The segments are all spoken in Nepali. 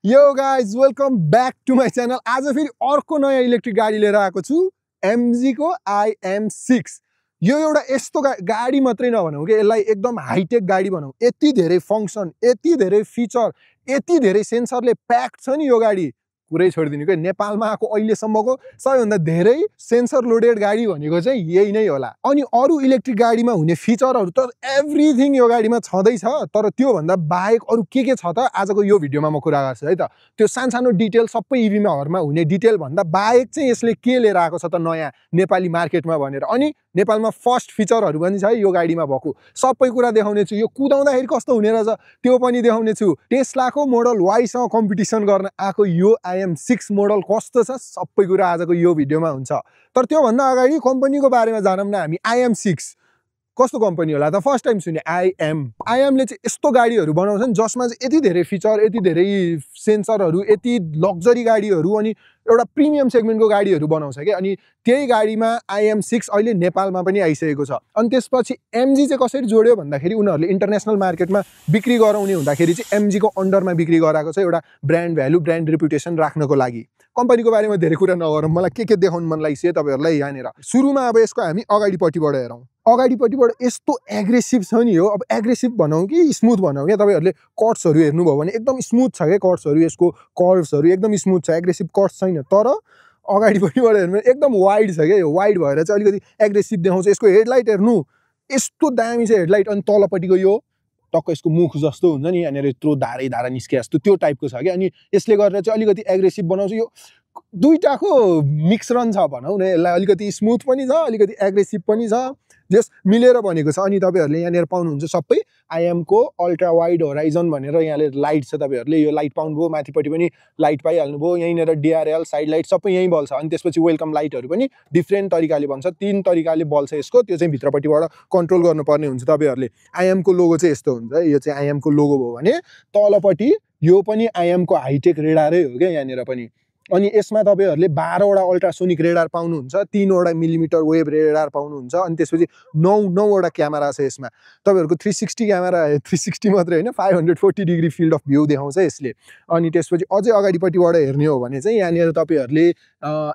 यो guys welcome back to my channel. आज फेरि अर्को नयाँ इलेक्ट्रिक गाडी लिएर आएको छु, MG को IM6। यो एउटा यस्तो गाडी मात्रै नभनौँ कि यसलाई एकदम हाइटेक गाडी भनौँ। यति धेरै फङ्सन, यति धेरै फिचर, यति धेरै सेन्सरले प्याक्ड छ नि यो गाडी, कुरै छोडिदिनु के। नेपालमा आएको अहिलेसम्मको सबैभन्दा धेरै सेन्सर लोडेड गाडी भनेको चाहिँ यही नै होला। अनि अरू इलेक्ट्रिक गाडीमा हुने फिचरहरू त एभ्रिथिङ यो गाडीमा छँदैछ, तर त्योभन्दा बाहेक अरू के छ त आजको यो भिडियोमा म कुरा गर्छु है त। त्यो सानो डिटेल सबै इभीमाहरूमा हुने डिटेल भन्दा बाहेक चाहिँ यसले के लिएर आएको छ त नयाँ नेपाली मार्केटमा भनेर। अनि नेपालमा फर्स्ट फिचरहरू पनि छ है यो गाडीमा भएको, सबै कुरा देखाउने छु। यो कुदाउँदाखेरि कस्तो हुने रहेछ त्यो पनि देखाउने छु। टेस्लाको मोडल वाईसँग कम्पिटिसन गर्न आएको यो IM6 मोडल कस्तो छ सबै कुरा आजको यो भिडियोमा हुन्छ। तर त्योभन्दा अगाडि कम्पनीको बारेमा जानौँ न हामी। IM6 कस्तो कम्पनी होला त? फर्स्ट टाइम सुने IMले चाहिँ यस्तो गाडीहरू बनाउँछन् जसमा चाहिँ यति धेरै फिचर, यति धेरै सेन्सरहरू, यति लग्जरी गाडीहरू अनि एउटा प्रिमियम सेगमेन्टको गाडीहरू बनाउँछ क्या। अनि त्यही गाडीमा IM6 अहिले नेपालमा पनि आइसकेको छ। अनि त्यसपछि MG चाहिँ कसरी जोड्यो भन्दाखेरि उनीहरूले इन्टरनेसनल मार्केटमा बिक्री गराउने हुँदाखेरि चाहिँ MG को अन्डरमा बिक्री गराएको छ, एउटा ब्रान्ड भ्यालु, ब्रान्ड रेपुटेसन राख्नको लागि। कम्पनीको बारेमा धेरै कुरा नगरौँ, मलाई के देखाउनु मन लागिसक्यो तपाईँहरूलाई यहाँनिर। सुरुमा अब यसको हामी अगाडिपट्टिबाट हेरौँ। अगाडिपट्टिबाट यस्तो एग्रेसिभ छ नि यो। अब एग्रेसिभ भनौँ कि स्मुथ भनौँ क्या, तपाईँहरूले कर्ट्सहरू हेर्नुभयो भने एकदम स्मुथ छ क्या कर्ट्सहरू। यसको कर्भ्सहरू एकदम स्मुथ छ, एग्रेसिभ कर्ट्स छैन। तर अगाडिपट्टिबाट हेर्नु एकदम वाइड छ क्या, यो वाइड भएर चाहिँ अलिकति एग्रेसिभ देखाउँछ। यसको हेडलाइट हेर्नु यस्तो दामी छ हेडलाइट। अनि तलपट्टिको यो टक्क यसको मुख जस्तो हुन्छ नि, यहाँनिर यत्रो धारै निस्के जस्तो त्यो टाइपको छ क्या। अनि यसले गर्दा चाहिँ अलिकति एग्रेसिभ बनाउँछ। यो दुईटाको मिक्सरन छ भनौँ न, यसलाई अलिकति स्मुथ पनि छ, अलिकति एग्रेसिभ पनि छ, जस मिलेर बनेको छ। अनि तपाईँहरूले यहाँनिर पाउनुहुन्छ सबै IM को अल्ट्रा वाइड होराइजन भनेर यहाँले लाइट छ। तपाईँहरूले यो लाइट पाउनुभयो, माथिपट्टि पनि लाइट पाइहाल्नुभयो। यहीँनिर DRL साइड लाइट सबै यहीँ बल्छ। अनि त्यसपछि वेलकम लाइटहरू पनि डिफ्रेन्ट तरिकाले बन्छ, 3 तरिकाले बल्छ यसको। त्यो चाहिँ भित्रपट्टिबाट कन्ट्रोल गर्नुपर्ने हुन्छ तपाईँहरूले। IM को लोगो चाहिँ यस्तो हुन्छ, यो चाहिँ IM को लोगो भयो भने तलपट्टि यो पनि IM को हाइटेक रेडारै हो क्या यहाँनिर पनि। अनि यसमा तपाईँहरूले 12वटा अल्ट्रासोनिक रेडार पाउनुहुन्छ, 3वटा मिलिमिटर वेभ रेडार पाउनुहुन्छ। अनि त्यसपछि 9वटा क्यामेरा छ यसमा। तपाईँहरूको 360 क्यामेरा, 360 मात्रै होइन 540 डिग्री फिल्ड अफ भ्यू देखाउँछ यसले। अनि त्यसपछि अझै अगाडिपट्टिबाट हेर्ने हो भने चाहिँ यहाँनिर तपाईँहरूले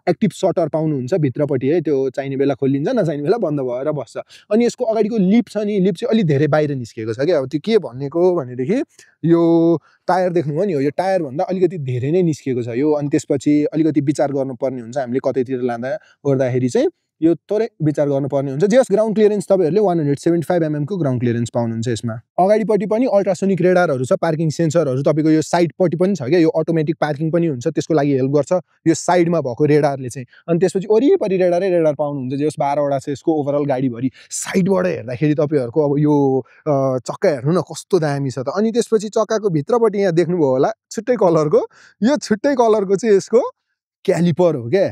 एक्टिभ सटर पाउनुहुन्छ भित्रपट्टि है, त्यो चाहिने बेला खोलिन्छ, नचाहिने बेला बन्द भएर बस्छ। अनि यसको अगाडिको लिप छ नि, लिप चाहिँ अलि धेरै बाहिर निस्किएको छ क्या। अब त्यो के भनेको भनेदेखि यो टायर देख्नुभयो नि, यो टायरभन्दा अलिकति धेरै नै निस्किएको छ यो। अनि त्यसपछि अलिकति विचार गर्नुपर्ने हुन्छ हामीले कतैतिर लाँदा ओर्दाखेरि चाहिँ यो थोरै विचार गर्नुपर्ने हुन्छ। जस ग्राउन्ड क्लियरेन्स तपाईँहरूले 175 mm को ग्राउन्ड क्लियरेन्स पाउनुहुन्छ यसमा। अगाडिपट्टि पनि अल्ट्रासोनिक रेडारहरू छ, पार्किङ सेन्सरहरू तपाईँको यो साइडपट्टि पनि छ क्या। यो अटोमेटिक पार्किङ पनि हुन्छ, त्यसको लागि हेल्प गर्छ यो साइडमा भएको रेडारले चाहिँ। अनि त्यसपछि वरिपरि रेडार पाउनुहुन्छ, जस 12वटा छ यसको ओभरअल गाडीभरि। साइडबाट हेर्दाखेरि तपाईँहरूको अब यो चक्का हेर्नु न कस्तो दामी छ त। अनि त्यसपछि चक्काको भित्रपट्टि यहाँ देख्नुभयो होला छुट्टै कलरको, यो छुट्टै कलरको चाहिँ यसको क्यालिपर हो क्या।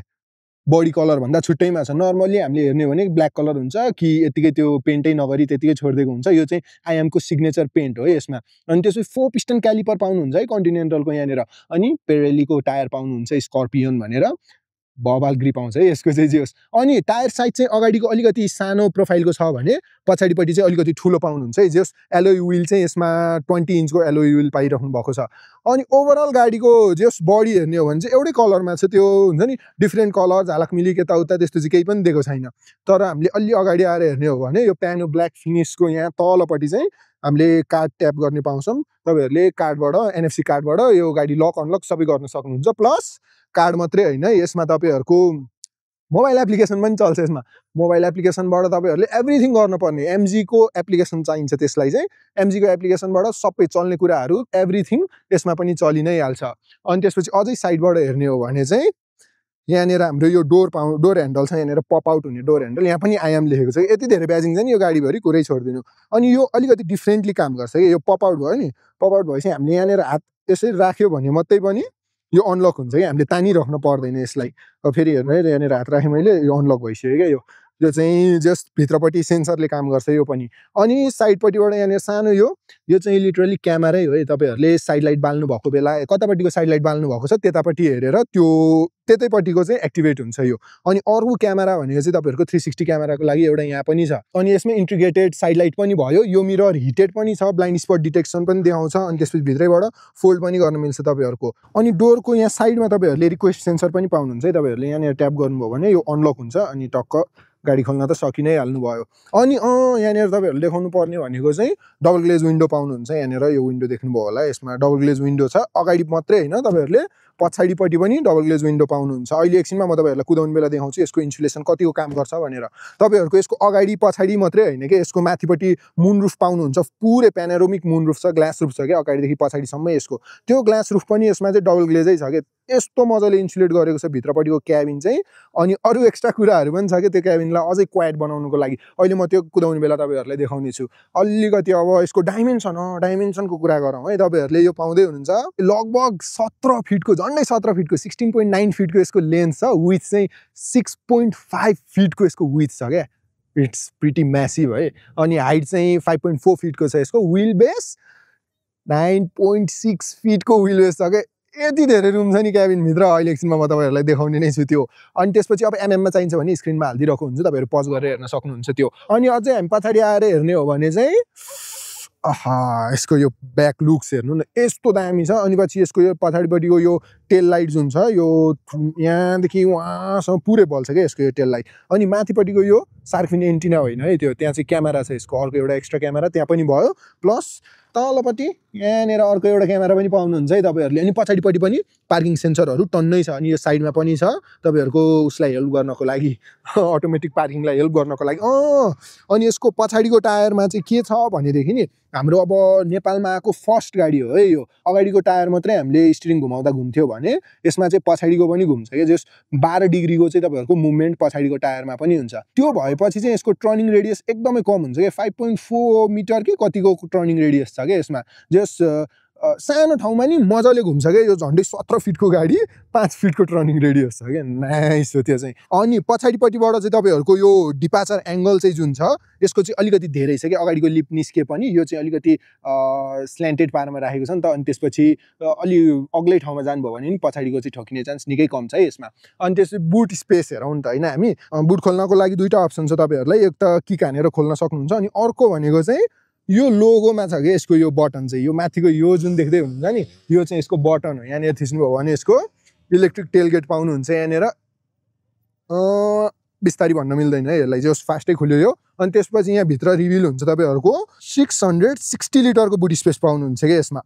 बडी कलर भन्दा छुट्टैमा छ। नर्मली हामीले हेर्ने हो भने ब्ल्याक कलर हुन्छ कि यतिकै त्यो पेन्टै नगरी त्यतिकै छोडिदिएको हुन्छ। यो चाहिँ IM को सिग्नेचर पेन्ट हो यसमा। अनि त्यसपछि 4 पिस्टन क्यालिपर पाउनुहुन्छ है कन्टिनेन्टलको यहाँनिर। अनि पेरेलीको टायर पाउनुहुन्छ, स्कर्पियन भनेर बबाल ग्रिप आउँछ है यसको चाहिँ जे होस्। अनि टायर साइज चाहिँ अगाडिको अलिकति सानो प्रोफाइलको छ भने पछाडिपट्टि चाहिँ अलिकति ठुलो पाउनुहुन्छ है। जस एलोय व्हील चाहिँ यसमा 20 इन्चको एलोय व्हील पाइराख्नु भएको छ। अनि ओभरअल गाडीको जस बडी हेर्ने हो भने चाहिँ एउटै कलरमा छ, त्यो हुन्छ नि डिफ्रेन्ट कलर झालकमिलिक यताउता त्यस्तो चाहिँ केही पनि दिएको छैन। तर हामीले अलि अगाडि आएर हेर्ने हो भने यो प्यानो ब्ल्याक फिनिसको यहाँ तलपट्टि चाहिँ हामीले कार्ड ट्याप गर्ने पाउँछौँ। तपाईँहरूले कार्डबाट NFC कार्डबाट यो गाडी लक अनलक सबै गर्न सक्नुहुन्छ। प्लस कार्ड मात्रै होइन, यसमा तपाईँहरूको मोबाइल एप्लिकेसन पनि चल्छ। यसमा मोबाइल एप्लिकेसनबाट तपाईँहरूले एभ्रिथिङ गर्नुपर्ने, MG को एप्लिकेसन चाहिन्छ त्यसलाई चाहिँ। MG को एप्लिकेसनबाट सबै चल्ने कुराहरू एभ्रिथिङ यसमा पनि चलि नै हाल्छ। अनि त्यसपछि अझै साइडबाट हेर्ने हो भने चाहिँ यहाँनिर हाम्रो यो डोर ह्यान्डल छ, यहाँनिर पप आउट हुने डोर ह्यान्डल, यहाँ पनि IM लेखेको छ। यति धेरै ब्याजिङ छ नि यो गाडीभरि, कुरै छोडिदिनु। अनि यो अलिकति डिफ्रेन्टली काम गर्छ कि यो पप आउट भयो नि, पप आउट भएपछि हामीले यहाँनिर हात यसरी राख्यो भने मात्रै पनि यो अनलक हुन्छ कि हामीले तानिराख्नु पर्दैन यसलाई। अब फेरि हेर्नु है, यहाँनिर हात राखेँ मैले, यो अनलक भइसक्यो क्या यो। यो चाहिँ जस्ट भित्रपट्टि सेन्सरले काम गर्छ यो पनि। अनि साइडपट्टिबाट यहाँनिर सानो यो चाहिँ लिटरली क्यामेरै हो है। तपाईँहरूले साइड लाइट बाल्नु भएको बेला कतापट्टिको साइड लाइट बाल्नु भएको छ त्यतापट्टि हेरेर त्यो त्यतैपट्टिको चाहिँ एक्टिभेट हुन्छ यो। अनि अर्को क्यामेरा भनेको चाहिँ तपाईँहरूको 360 क्यामेराको लागि एउटा यहाँ पनि छ। अनि यसमा इन्टिग्रेटेड साइड लाइट पनि भयो। यो मिरर हिटेड पनि छ, ब्लाइन्ड स्पट डिटेक्सन पनि देखाउँछ। अनि त्यसपछि भित्रैबाट फोल्ड पनि गर्न मिल्छ तपाईँहरूको। अनि डोरको यहाँ साइडमा तपाईँहरूले रिक्वेस्ट सेन्सर पनि पाउनुहुन्छ है। तपाईँहरूले यहाँनिर ट्याप गर्नुभयो भने यो अनलक हुन्छ अनि टक्क गाडी खोल्न त सकि नै हाल्नु भयो। अनि यहाँनिर तपाईँहरूले देखाउनु पर्ने भनेको चाहिँ डबल ग्लेज विन्डो पाउनुहुन्छ। यहाँनिर यो विन्डो देख्नुभयो होला, यसमा डबल ग्लेज विन्डो छ। अगाडि मात्रै होइन, तपाईँहरूले पछाडिपट्टि पनि डबल ग्लेज विन्डो पाउनुहुन्छ। अहिले एकछिनमा म तपाईँहरूलाई कुदाउने बेला देखाउँछु यसको इन्सुलेसन कतिको काम गर्छ भनेर। तपाईँहरूको यसको अगाडि पछाडि मात्रै होइन कि यसको माथिपट्टि मुनरुफ पाउनुहुन्छ। पुरै प्यानोरामिक मुनरुफ छ, ग्लास रुफ छ कि अगाडिदेखि पछाडिसम्म यसको। त्यो ग्लास रुफ पनि यसमा चाहिँ डबल ग्लेजै छ कि यस्तो मजाले इन्सुलेट गरेको छ भित्रपट्टिको क्याबिन चाहिँ। अनि अरू एक्स्ट्रा कुराहरू पनि छ कि त्यो क्याबिनलाई अझै क्वाइट बनाउनुको लागि। अहिले म त्यो कुदाउने बेला तपाईँहरूलाई देखाउने छु। अलिकति अब यसको डाइमेन्सनको कुरा गरौँ है। तपाईँहरूले यो पाउँदै हुनुहुन्छ लगभग 17 फिटको, झन्डै 17 फिटको 16.9 फिटको यसको लेन्थ छ। विथ चाहिँ 6.5 फिटको यसको विथ छ क्या। इट्स प्रिटी म्यासिभ है। अनि हाइट चाहिँ 5.4 फिटको छ यसको। व्हिल बेस 9.6 फिटको व्हिल बेस छ क्या। यति धेरै रुम छ नि क्याबिनभित्र। अहिले एकछिनमा म तपाईँहरूलाई देखाउने नै छु त्यो। अनि त्यसपछि अब एमएममा चाहिन्छ भने स्क्रिनमा हालिदिरहेको हुन्छ, तपाईँहरू पज गरेर हेर्न सक्नुहुन्छ त्यो। अनि अझै हामी पछाडि आएर हेर्ने हो भने चाहिँ यसको यो ब्याक लुक्स हेर्नु न, यस्तो दामी छ। अनि पछि यसको यो पछाडिपट्टिको यो टेल लाइट जुन छ यो यहाँदेखि वहाँसम्म पुरै बल्छ क्या यसको यो टेल लाइट। अनि माथिपट्टिको यो सार्फिन एन्टिना होइन है त्यो, त्यहाँ चाहिँ क्यामेरा छ यसको, अर्को एउटा एक्स्ट्रा क्यामेरा त्यहाँ पनि भयो। प्लस तलपट्टि यहाँनिर अर्को एउटा क्यामेरा पनि पाउनुहुन्छ है तपाईँहरूले। अनि पछाडिपट्टि पनि पार्किङ सेन्सरहरू टन्नै छ। अनि यो साइडमा पनि छ तपाईँहरूको उसलाई हेल्प गर्नको लागि, अटोमेटिक पार्किङलाई हेल्प गर्नको लागि। अनि यसको पछाडिको टायरमा चाहिँ के छ भनेदेखि नि, हाम्रो अब नेपालमा आएको फर्स्ट गाडी हो है यो। अगाडिको टायर मात्रै हामीले स्टियरिङ घुमाउँदा घुम्थ्यो भने यसमा चाहिँ पछाडिको पनि घुम्छ क्या। जस 12 डिग्रीको चाहिँ तपाईँहरूको मुभमेन्ट पछाडिको टायरमा पनि हुन्छ। त्यो भएपछि चाहिँ यसको टर्निङ रेडियस एकदमै कम हुन्छ क्या। 5.4 मिटर कि कतिको टर्निङ रेडियस छ क्या यसमा। जस सानो ठाउँमा नि मजाले घुम्छ क्या। यो झन्डै 17 फिटको गाडी 5 फिटको टर्निङ रेडियस छ क्या। नाइस हो त्यो चाहिँ। अनि पछाडिपट्टिबाट चाहिँ तपाईँहरूको यो डिपाचर एङ्गल चाहिँ जुन छ यसको चाहिँ अलिकति धेरै छ कि। अगाडिको लिप निस्के पनि यो चाहिँ अलिकति स्ल्यान्टेड पारमा राखेको छ नि त। अनि त्यसपछि अलि अग्लै ठाउँमा जानुभयो भने नि पछाडिको चाहिँ ठोकिने चान्स निकै कम छ है यसमा। अनि त्यसपछि बुट स्पेस हेरौँ नि त होइन हामी। बुट खोल्नको लागि दुईवटा अप्सन छ तपाईँहरूलाई। एक त किक हानेर खोल्न सक्नुहुन्छ। अनि अर्को भनेको चाहिँ यो लोगोमा छ कि यसको यो बटन चाहिँ, यो माथिको यो जुन देख्दै हुनुहुन्छ नि यो चाहिँ यसको बटन हो। यहाँनिर थिच्नुभयो भने यसको इलेक्ट्रिक टेलगेट पाउनुहुन्छ यहाँनिर। बिस्तारी भन्न मिल्दैन है यसलाई, जस फास्टै खुल्यो यो। अनि त्यसपछि यहाँ भित्र रिभिल हुन्छ तपाईँहरूको 660 लिटरको बुट स्पेस पाउनुहुन्छ क्या यसमा।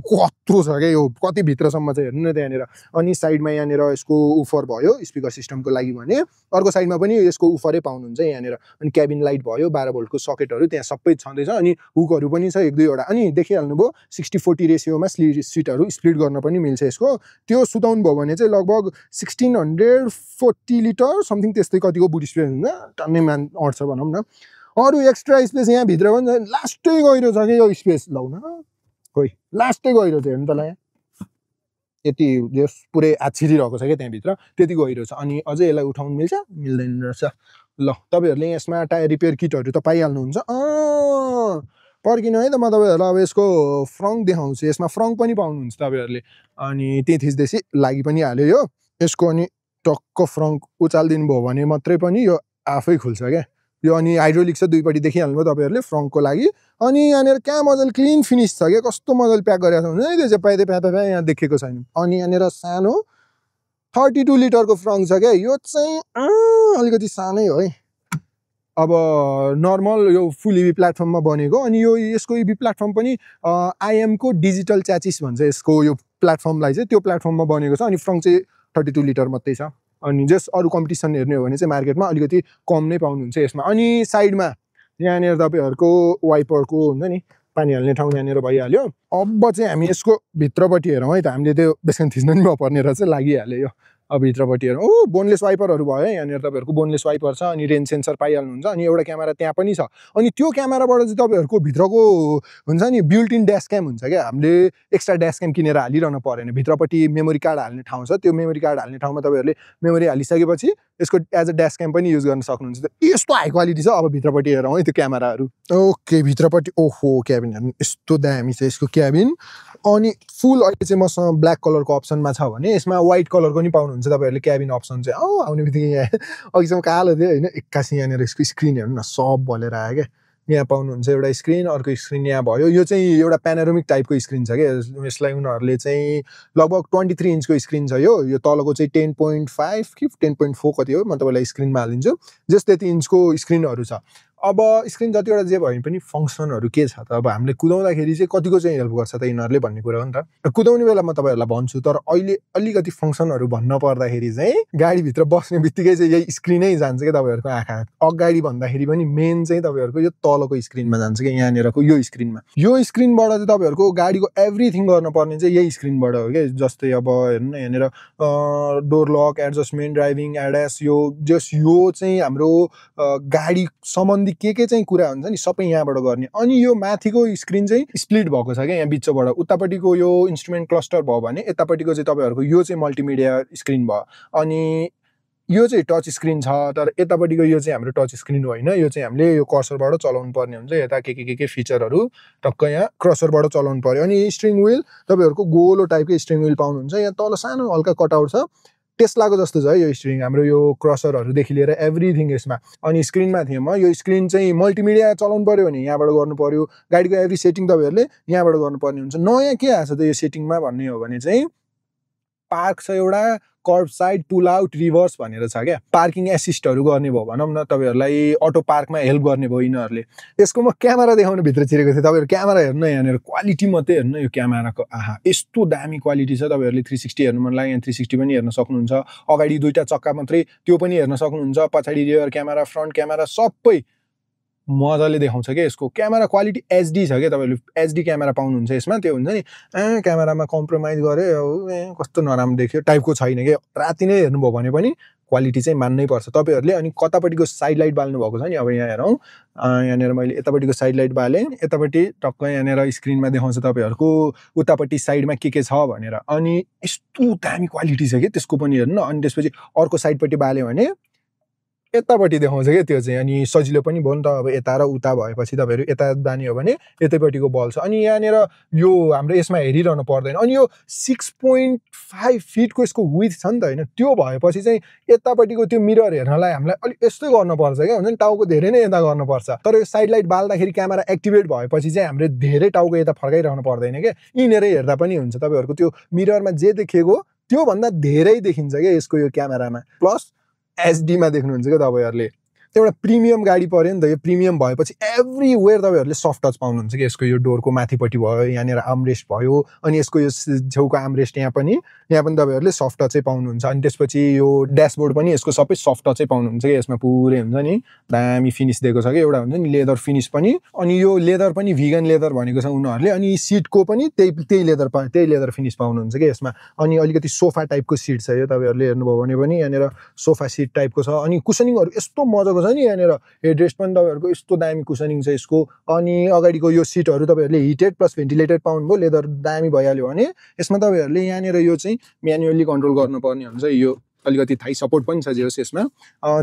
कत्रो छ क्या यो, कति भित्रसम्म चाहिँ हेर्नु न त्यहाँनिर। अनि साइडमा यहाँनिर यसको उफर भयो स्पिकर सिस्टमको लागि भने, अर्को साइडमा पनि यसको उफरै पाउनुहुन्छ यहाँनिर। अनि क्याबिन लाइट भयो, 12 भोल्टको सकेटहरू त्यहाँ सबै छँदैछ। अनि हुकहरू पनि छ 1-2वटा। अनि देखिहाल्नुभयो 60-40 रेसियोमा सिटहरू स्प्लिट गर्न पनि मिल्छ यसको। त्यो सुताउनु भयो भने चाहिँ लगभग 1640 लिटर समथिङ त्यस्तै कतिको बुट स्पेस हुन्छ, टन्नै अट्छ भनौँ न। अरू एक्स्ट्रा स्पेस यहाँभित्र पनि लास्टै गहिरो छ कि यो स्पेस। लाउन खोइ लास्टै गहिरो छ हेर्नु त ल, यहाँ यति जस पुरै आछिरिरहेको छ क्या त्यहाँभित्र, त्यति गहिरो छ। अनि अझै यसलाई उठाउनु मिल्छ मिल्दैन रहेछ। ल तपाईँहरूले यसमा टायर रिपेयर किटहरू त पाइहाल्नुहुन्छ। पर्खिनु है त, म तपाईँहरूलाई अब यसको फ्रङ्क देखाउँछु। यसमा फ्रङ्क पनि पाउनुहुन्छ तपाईँहरूले। अनि त्यही थिच्दैछ लागि पनि हाल्यो यो यसको। अनि टक्क फ्रङ्क उचालिदिनु भयो भने मात्रै पनि यो आफै खुल्छ क्या यो। अनि हाइड्रोलिक छ दुईपट्टि देखिहाल्नुभयो तपाईँहरूले फ्रङ्कको लागि। अनि यहाँनिर कहाँ मजाले क्लिन फिनिस छ क्या, कस्तो मजाले प्याक गरेको छ हुन्छ नि, त्यो चाहिँ प्यादै यहाँ देखेको छैन। अनि यहाँनिर सानो 32 लिटरको फ्रङ्क छ क्या। यो चाहिँ अलिकति सानै हो है। अब नर्मल यो फुल इभी प्लेटफर्ममा बनेको। अनि यो यसको इभी प्लेटफर्म पनि आइएमको डिजिटल च्याचिस भन्छ यसको यो प्लेटफर्मलाई चाहिँ, त्यो प्लेटफर्ममा बनेको छ। अनि फ्रङ्क चाहिँ 32 लिटर मात्रै छ। अनि जस अरू कम्पिटिसन हेर्ने हो भने चाहिँ मार्केटमा अलिकति कम नै पाउनुहुन्छ यसमा। अनि साइडमा यहाँनिर तपाईँहरूको वाइपरको हुन्छ नि पानी हाल्ने ठाउँ यहाँनिर भइहाल्यो। अब चाहिँ हामी यसको भित्रपट्टि हेरौँ है त। हामीले त्यो बेसन थिच्न नि नपर्ने रहेछ, लागिहाल्यो यो। अब भित्रपट्टि हेरौँ ओ बोनलेस वाइपरहरू भयो है यहाँनिर तपाईँहरूको बोनलेस वाइपर छ अनि रेन सेन्सर पाइहाल्नुहुन्छ अनि एउटा क्यामेरा त्यहाँ पनि छ अनि त्यो क्यामेराबाट चाहिँ तपाईँहरूको भित्रको हुन्छ नि बिल्ट इन ड्यास क्याम हुन्छ क्या हामीले एक्स्ट्रा ड्यास क्याम किनेर हालिरहनु परेन भित्रपट्टि मेमोरी कार्ड हाल्ने ठाउँ छ त्यो मेमोरी कार्ड हाल्ने ठाउँमा तपाईँहरूले मेमोरी हालिसकेपछि यसको एज अ ड्यास क्याम पनि युज गर्न सक्नुहुन्छ यस्तो हाई क्वालिटी छ अब भित्रपट्टि हेरौँ है त्यो क्यामेराहरू ओके भित्रपट्टि ओहो क्याबिन हेर्नु यस्तो दामी छ यसको क्याबिन अनि फुल अहिले चाहिँ मसँग ब्ल्याक कलरको अप्सनमा छ भने यसमा व्हाइट कलरको नि पाउनुहुन्छ तपाईँहरूले क्याबिन अप्सन चाहिँ आउने बित्तिकै यहाँ अघिसम्म कालो थियो होइन एक्कासी यहाँनिर यसको स्क्रिन हेर्नु न सब बलेर आयो क्या यहाँ पाउनुहुन्छ एउटा स्क्रिन अर्को स्क्रिन यहाँ भयो यो चाहिँ एउटा प्यानोरामिक टाइपको स्क्रिन छ क्या यसलाई उनीहरूले चाहिँ लगभग 23 इन्चको स्क्रिन छ यो तलको चाहिँ 10.5 कि 10.4 कति हो म तपाईँलाई स्क्रिनमा हालिदिन्छु जस त्यति इन्चको स्क्रिनहरू छ अब स्क्रिन जतिवटा जे भयो भने पनि फङ्सनहरू के छ त अब हामीले कुदाउँदाखेरि चाहिँ कतिको चाहिँ हेल्प गर्छ त यिनीहरूले भन्ने कुरा हो नि त कुदाउने बेला म तपाईँहरूलाई भन्छु तर अहिले अलिकति फङ्सनहरू भन्न पर्दाखेरि चाहिँ गाडीभित्र बस्ने बित्तिकै चाहिँ यही स्क्रिनै जान्छ क्या तपाईँहरूको आँखा अगाडि भन्दाखेरि पनि मेन चाहिँ तपाईँहरूको यो तलको स्क्रिनमा जान्छ क्या यहाँनिरको यो स्क्रिनबाट चाहिँ तपाईँहरूको गाडीको एभ्रिथिङ गर्नुपर्ने चाहिँ यही स्क्रिनबाट हो क्या जस्तै अब हेर्नु न यहाँनिर डोर लक एडजस्टमेन्ट ड्राइभिङ एडएस यो चाहिँ हाम्रो गाडी सम्बन्धी के चाहिँ कुरा हुन्छ नि सबै यहाँबाट गर्ने अनि यो माथिको स्क्रिन चाहिँ स्प्लिट भएको छ क्या यहाँ बिचबाट उतापट्टिको यो इन्स्ट्रुमेन्ट क्लस्टर भयो भने यतापट्टिको चाहिँ तपाईँहरूको यो चाहिँ मल्टिमिडिया स्क्रिन भयो अनि यो चाहिँ टच स्क्रिन छ तर यतापट्टिको यो चाहिँ हाम्रो टच स्क्रिन होइन यो चाहिँ हामीले यो कर्सरबाट चलाउनु पर्ने हुन्छ यता के फिचरहरू टक्क यहाँ क्रसरबाट चलाउनु पर्यो अनि स्ट्रिङ व्हिल तपाईँहरूको गोलो टाइपको स्ट्रिङ व्हिल पाउनुहुन्छ यहाँ तल सानो हल्का कटआउट छ टेस्लाको जस्तो छ है यो स्ट्रिङ हाम्रो यो क्रसरहरूदेखि लिएर एभ्रिथिङ यसमा अनि स्क्रिनमा थिएँ म यो स्क्रिन चाहिँ मल्टिमिडिया चलाउनु पर्यो भने यहाँबाट गर्नु पर्यो गाडीको एभ्री सेटिङ तपाईँहरूले यहाँबाट गर्नुपर्ने हुन्छ नयाँ के आएको छ त यो सेटिङमा भन्ने हो भने चाहिँ पार्क छ एउटा कर्ब साइड पुल आउट रिभर्स भनेर छ क्या पार्किङ एसिस्टहरू गर्ने भयो भनौँ न तपाईँहरूलाई अटो पार्कमा हेल्प गर्ने भयो यिनीहरूले यसको म क्यामेरा देखाउनु भित्र छिरेको थिएँ तपाईँहरू क्यामेरा हेर्नु यहाँनिर क्वालिटी मात्रै हेर्नु यो क्यामेराको आहा यस्तो दामी क्वालिटी छ तपाईँहरूले 360 हेर्नु मन लाग्यो यहाँ 360 पनि हेर्न सक्नुहुन्छ अगाडि दुईवटा चक्का मात्रै त्यो पनि हेर्न सक्नुहुन्छ पछाडि रियर क्यामेरा फ्रन्ट क्यामेरा सबै मजाले देखाउँछ क्या यसको क्यामेरा क्वालिटी एचडी छ क्या तपाईँहरूले एचडी क्यामेरा पाउनुहुन्छ यसमा त्यो हुन्छ नि क्यामेरामा कम्प्रोमाइज गर्यो कस्तो नराम्रो देख्यो टाइपको छैन क्या राति नै हेर्नुभयो भने पनि क्वालिटी चाहिँ मान्नै पर्छ तपाईँहरूले अनि कतापट्टिको साइड लाइट बाल्नु भएको छ नि अब यहाँ हेरौँ यहाँनिर मैले यतापट्टिको साइड लाइट बालेँ यतापट्टि टक्क यहाँनिर स्क्रिनमा देखाउँछ तपाईँहरूको उतापट्टि साइडमा के छ भनेर अनि यस्तो दामी क्वालिटी छ क्या त्यसको पनि हेर्नु अनि त्यसपछि अर्को साइडपट्टि बाल्यो भने यतापट्टि देखाउँछ क्या त्यो चाहिँ अनि सजिलो पनि भयो नि त अब यता र उता भएपछि तपाईँहरू यता जाने हो भने यतैपट्टिको बल छ अनि यहाँनिर यो हाम्रो यसमा हेरिरहनु पर्दैन अनि यो 6.5 फिटको यसको विथ छ नि त होइन त्यो भएपछि चाहिँ यतापट्टिको त्यो मिरर हेर्नलाई हामीलाई अलिक यस्तै गर्नुपर्छ क्या हुन्छ नि टाउको धेरै नै यता गर्नुपर्छ तर यो साइड लाइट बाल्दाखेरि क्यामेरा एक्टिभेट भएपछि चाहिँ हामीले धेरै टाउको यता फर्काइरहनु पर्दैन क्या यिनीहरू हेर्दा पनि हुन्छ तपाईँहरूको त्यो मिररमा जे देखेको त्योभन्दा धेरै देखिन्छ क्या यसको यो क्यामेरामा प्लस एचडीमा देख्नुहुन्छ क्या तपाईँहरूले एउटा प्रिमियम गाडी पर्यो नि त यो प्रिमियम भएपछि एभ्रिवेयर तपाईँहरूले सफ्ट टच पाउनुहुन्छ कि यसको यो डोरको माथिपट्टि भयो यहाँनिर आर्मरेस्ट भयो अनि यसको यो छेउको आर्मरेस्ट यहाँ पनि तपाईँहरूले सफ्ट टचै पाउनुहुन्छ अनि त्यसपछि यो ड्यासबोर्ड पनि यसको सबै सफ्ट टचै पाउनुहुन्छ कि यसमा पुरै हुन्छ नि दामी फिनिस दिएको छ कि एउटा हुन्छ नि लेदर फिनिस पनि अनि यो लेदर पनि भिगन लेदर भनेको छ उनीहरूले अनि सिटको पनि त्यही लेदर फिनिस पाउनुहुन्छ कि यसमा अनि अलिकति सोफा टाइपको सिट छ यो तपाईँहरूले हेर्नुभयो भने पनि यहाँनिर सोफा सिट टाइपको छ अनि कुसनिङहरू यस्तो मजाको छ नि यहाँनिर हेडरेस्ट पनि तपाईँहरूको यस्तो दामी कुसनिङ छ यसको अनि अगाडिको यो सिटहरू तपाईँहरूले हिटेड प्लस भेन्टिलेटेड पाउनुभयो लेदर दामी भइहाल्यो भने यसमा तपाईँहरूले यहाँनिर यो चाहिँ म्यानुअली कन्ट्रोल गर्नुपर्ने हुन्छ यो अलिकति थाई सपोर्ट पनि छ जे होस् यसमा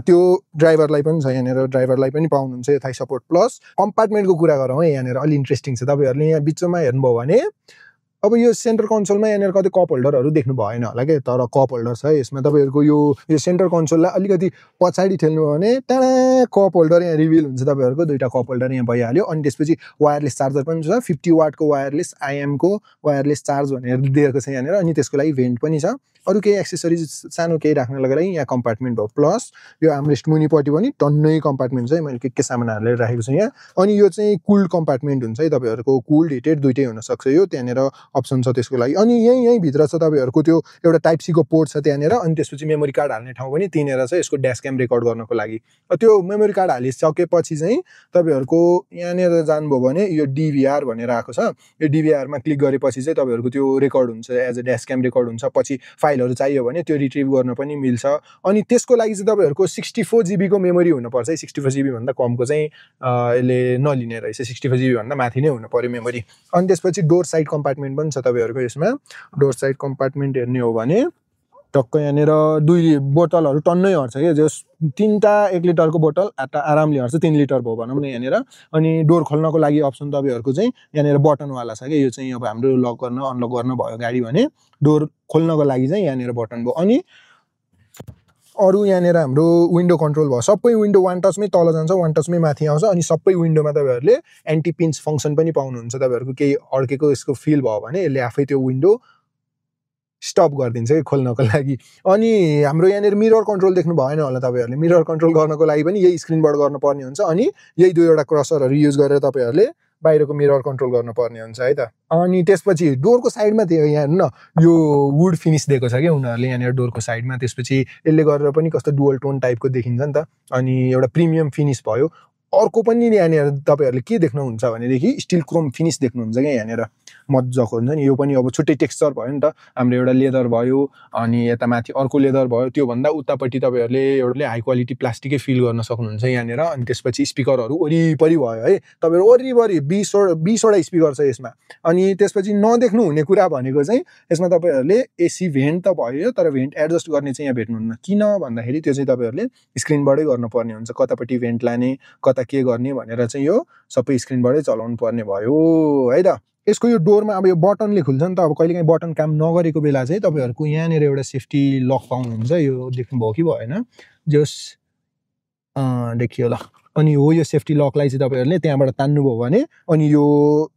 त्यो ड्राइभरलाई पनि छ यहाँनिर ड्राइभरलाई पनि पाउनुहुन्छ यो थाई सपोर्ट प्लस कम्पार्टमेन्टको कुरा गरौँ है यहाँनिर अलि इन्ट्रेस्टिङ छ तपाईँहरूले यहाँ बिचमा हेर्नुभयो भने अब यो सेन्टर कन्सोलमा यहाँनिर कति कप होल्डरहरू देख्नु भएन होला क्या तर कप होल्डर छ यसमा तपाईँहरूको यो सेन्टर कन्सोललाई अलिकति पछाडि ठेल्नु हो भने टाढा कप होल्डर यहाँ रिभिल हुन्छ तपाईँहरूको दुईवटा कप होल्डर यहाँ भइहाल्यो अनि त्यसपछि वायरलेस चार्जर पनि छ 50 वाटको वायरलेस आइएमको वायरलेस चार्ज भनेर दिएको छ यहाँनिर अनि त्यसको लागि भेन्ट पनि छ अरू केही एक्सेसरिज सानो केही राख्नको लागि यहाँ कम्पार्टमेन्ट भयो प्लस यो आर्मरेस्ट मुनिपट्टि पनि टन्नै कम्पार्टमेन्ट छ मैले के सामान हालेर राखेको छु यहाँ अनि यो चाहिँ कुल्ड कम्पार्टमेन्ट हुन्छ है तपाईँहरूको कुल्ड हिटेड दुइटै हुनसक्छ यो त्यहाँनिर अप्सन छ त्यसको लागि। अनि यही भित्र छ तपाईहरुको त्यो एउटा टाइप सी को पोर्ट छ त्यहाँनेर, अनि त्यसपछि मेमोरी कार्ड हाल्ने ठाउँ पनि त्यहीँनेर छ यसको ड्यास क्याम रेकर्ड गर्नको लागि। त्यो मेमोरी कार्ड हालिसकेपछि चाहिँ तपाईहरुको यहाँनेर जानुभयो भने यो DVR भनेर आएको छ। यो DVR मा क्लिक गरेपछि चाहिँ तपाईहरुको त्यो रेकर्ड हुन्छ, एज अ ड्यास क्याम रेकर्ड हुन्छ। पछि फाइलहरु चाहियो भने त्यो रिट्रिभ गर्न पनि मिल्छ। अनि त्यसको लागि चाहिँ तपाईहरुको 64 GB को मेमोरी हुनुपर्छ है। 64 GB भन्दा कमको चाहिँ यसले नलिने रहेछ। 64 GB भन्दा माथि नै हुनु पर्यो मेमोरी। अनि त्यसपछि डोर साइड कम्पार्टमेन्ट पनि छ तपाईहरुको यसमा। डोर साइड कम्पार्टमेन्ट हेर्ने हो भने टक्क यहाँनेर 2 बोतलहरु टन्नै हर्छ के, जस 3टा 1 लिटरको बोतल आरामले हर्छ। 3 लिटर भयो भनौं न यहाँनेर। अनि डोर खोल्नको लागि अप्सन तपाईहरुको चाहिँ यहाँनेर बटन वाला छ के। यो चाहिँ अब हाम्रो लक गर्न अनलक गर्न भयो गाडी भने डोर खोल्नको लागि चाहिँ यहाँनेर बटन भयो। अनि अरु यहाँनेर हाम्रो विन्डो कन्ट्रोल भयो। सबै विन्डो वान टचमै तल जान्छ, वान टचमै माथि आउँछ। अनि सबै विन्डोमा तपाईहरुले एन्टी पिन्च फंक्सन पनि पाउनुहुन्छ। तपाईहरुको केही अड्केको यसको फिल भयो भने यसले आफै त्यो विन्डो स्टप गरिदिन्छ के खोल्नको लागि। अनि हाम्रो यहाँनेर मिरर कन्ट्रोल देख्नु भएन होला तपाईहरुले। मिरर कन्ट्रोल गर्नको लागि पनि यही स्क्रिनबाट गर्नुपर्ने हुन्छ। अनि यही दुईवटा क्रसरहरु युज गरेर तपाईहरुले बाहिरको मिरर कन्ट्रोल गर्नुपर्ने हुन्छ है त। अनि त्यसपछि डोरको साइडमा त्यो यहाँ हेर्नु न, यो वुड फिनिश दिएको छ के उनीहरुले यहाँनेर डोरको साइडमा। त्यसपछि यसले गरेर पनि कस्तो डुअल टोन टाइपको देखिन्छ नि त। अनि एउटा प्रिमियम फिनिश भयो। अर्को पनि यहाँनेर तपाईहरुले के देख्नुहुन्छ भनेदेखि स्टिल क्रोम फिनिश देख्नुहुन्छ के यहाँनेर मज्जाको हुन्छ नि। यो पनि अब छुट्टै टेक्सचर भयो नि त। हाम्रो एउटा लेदर भयो, अनि यता माथि अर्को लेदर भयो। त्यो भन्दा उतापट्टि तपाईहरुले एउटा हाई क्वालिटी प्लास्टिकै फिल गर्न सक्नुहुन्छ यहाँनेर। अनि त्यसपछि स्पिकरहरु वरिपरि भयो है। तपाईहरु वरिपरि 20 वटा स्पिकर छ यसमा। अनि त्यसपछि नदेख्नु हुने कुरा भनेको चाहिँ यसमा तपाईहरुले एसी भेन्ट त भयो, तर भेन्ट एडजस्ट गर्ने चाहिँ यहाँ भेट्नुहुन्न। किन भन्दाखेरि त्यो चाहिँ तपाईहरुले स्क्रिनबाटै गर्नुपर्ने हुन्छ। कतापट्टि भेन्ट लाने कता के गर्ने भनेर चाहिँ यो सबै स्क्रिनबाटै चलाउनु पर्ने भयो है त। यसको यो डोरमा अब यो बटनले खुल्छ नि त। अब कहिलेकाहीँ बटन काम नगरेको बेला चाहिँ तपाईहरुको यहाँनेर एउटा सेफ्टी लक पाउनुहुन्छ। यो देख्नुभयो कि भएन, जस देखियो ल। अनि हो यो सेफ्टी लकलाई चाहिँ तपाईहरुले त्यहाँबाट तान्नुभयो भने अनि यो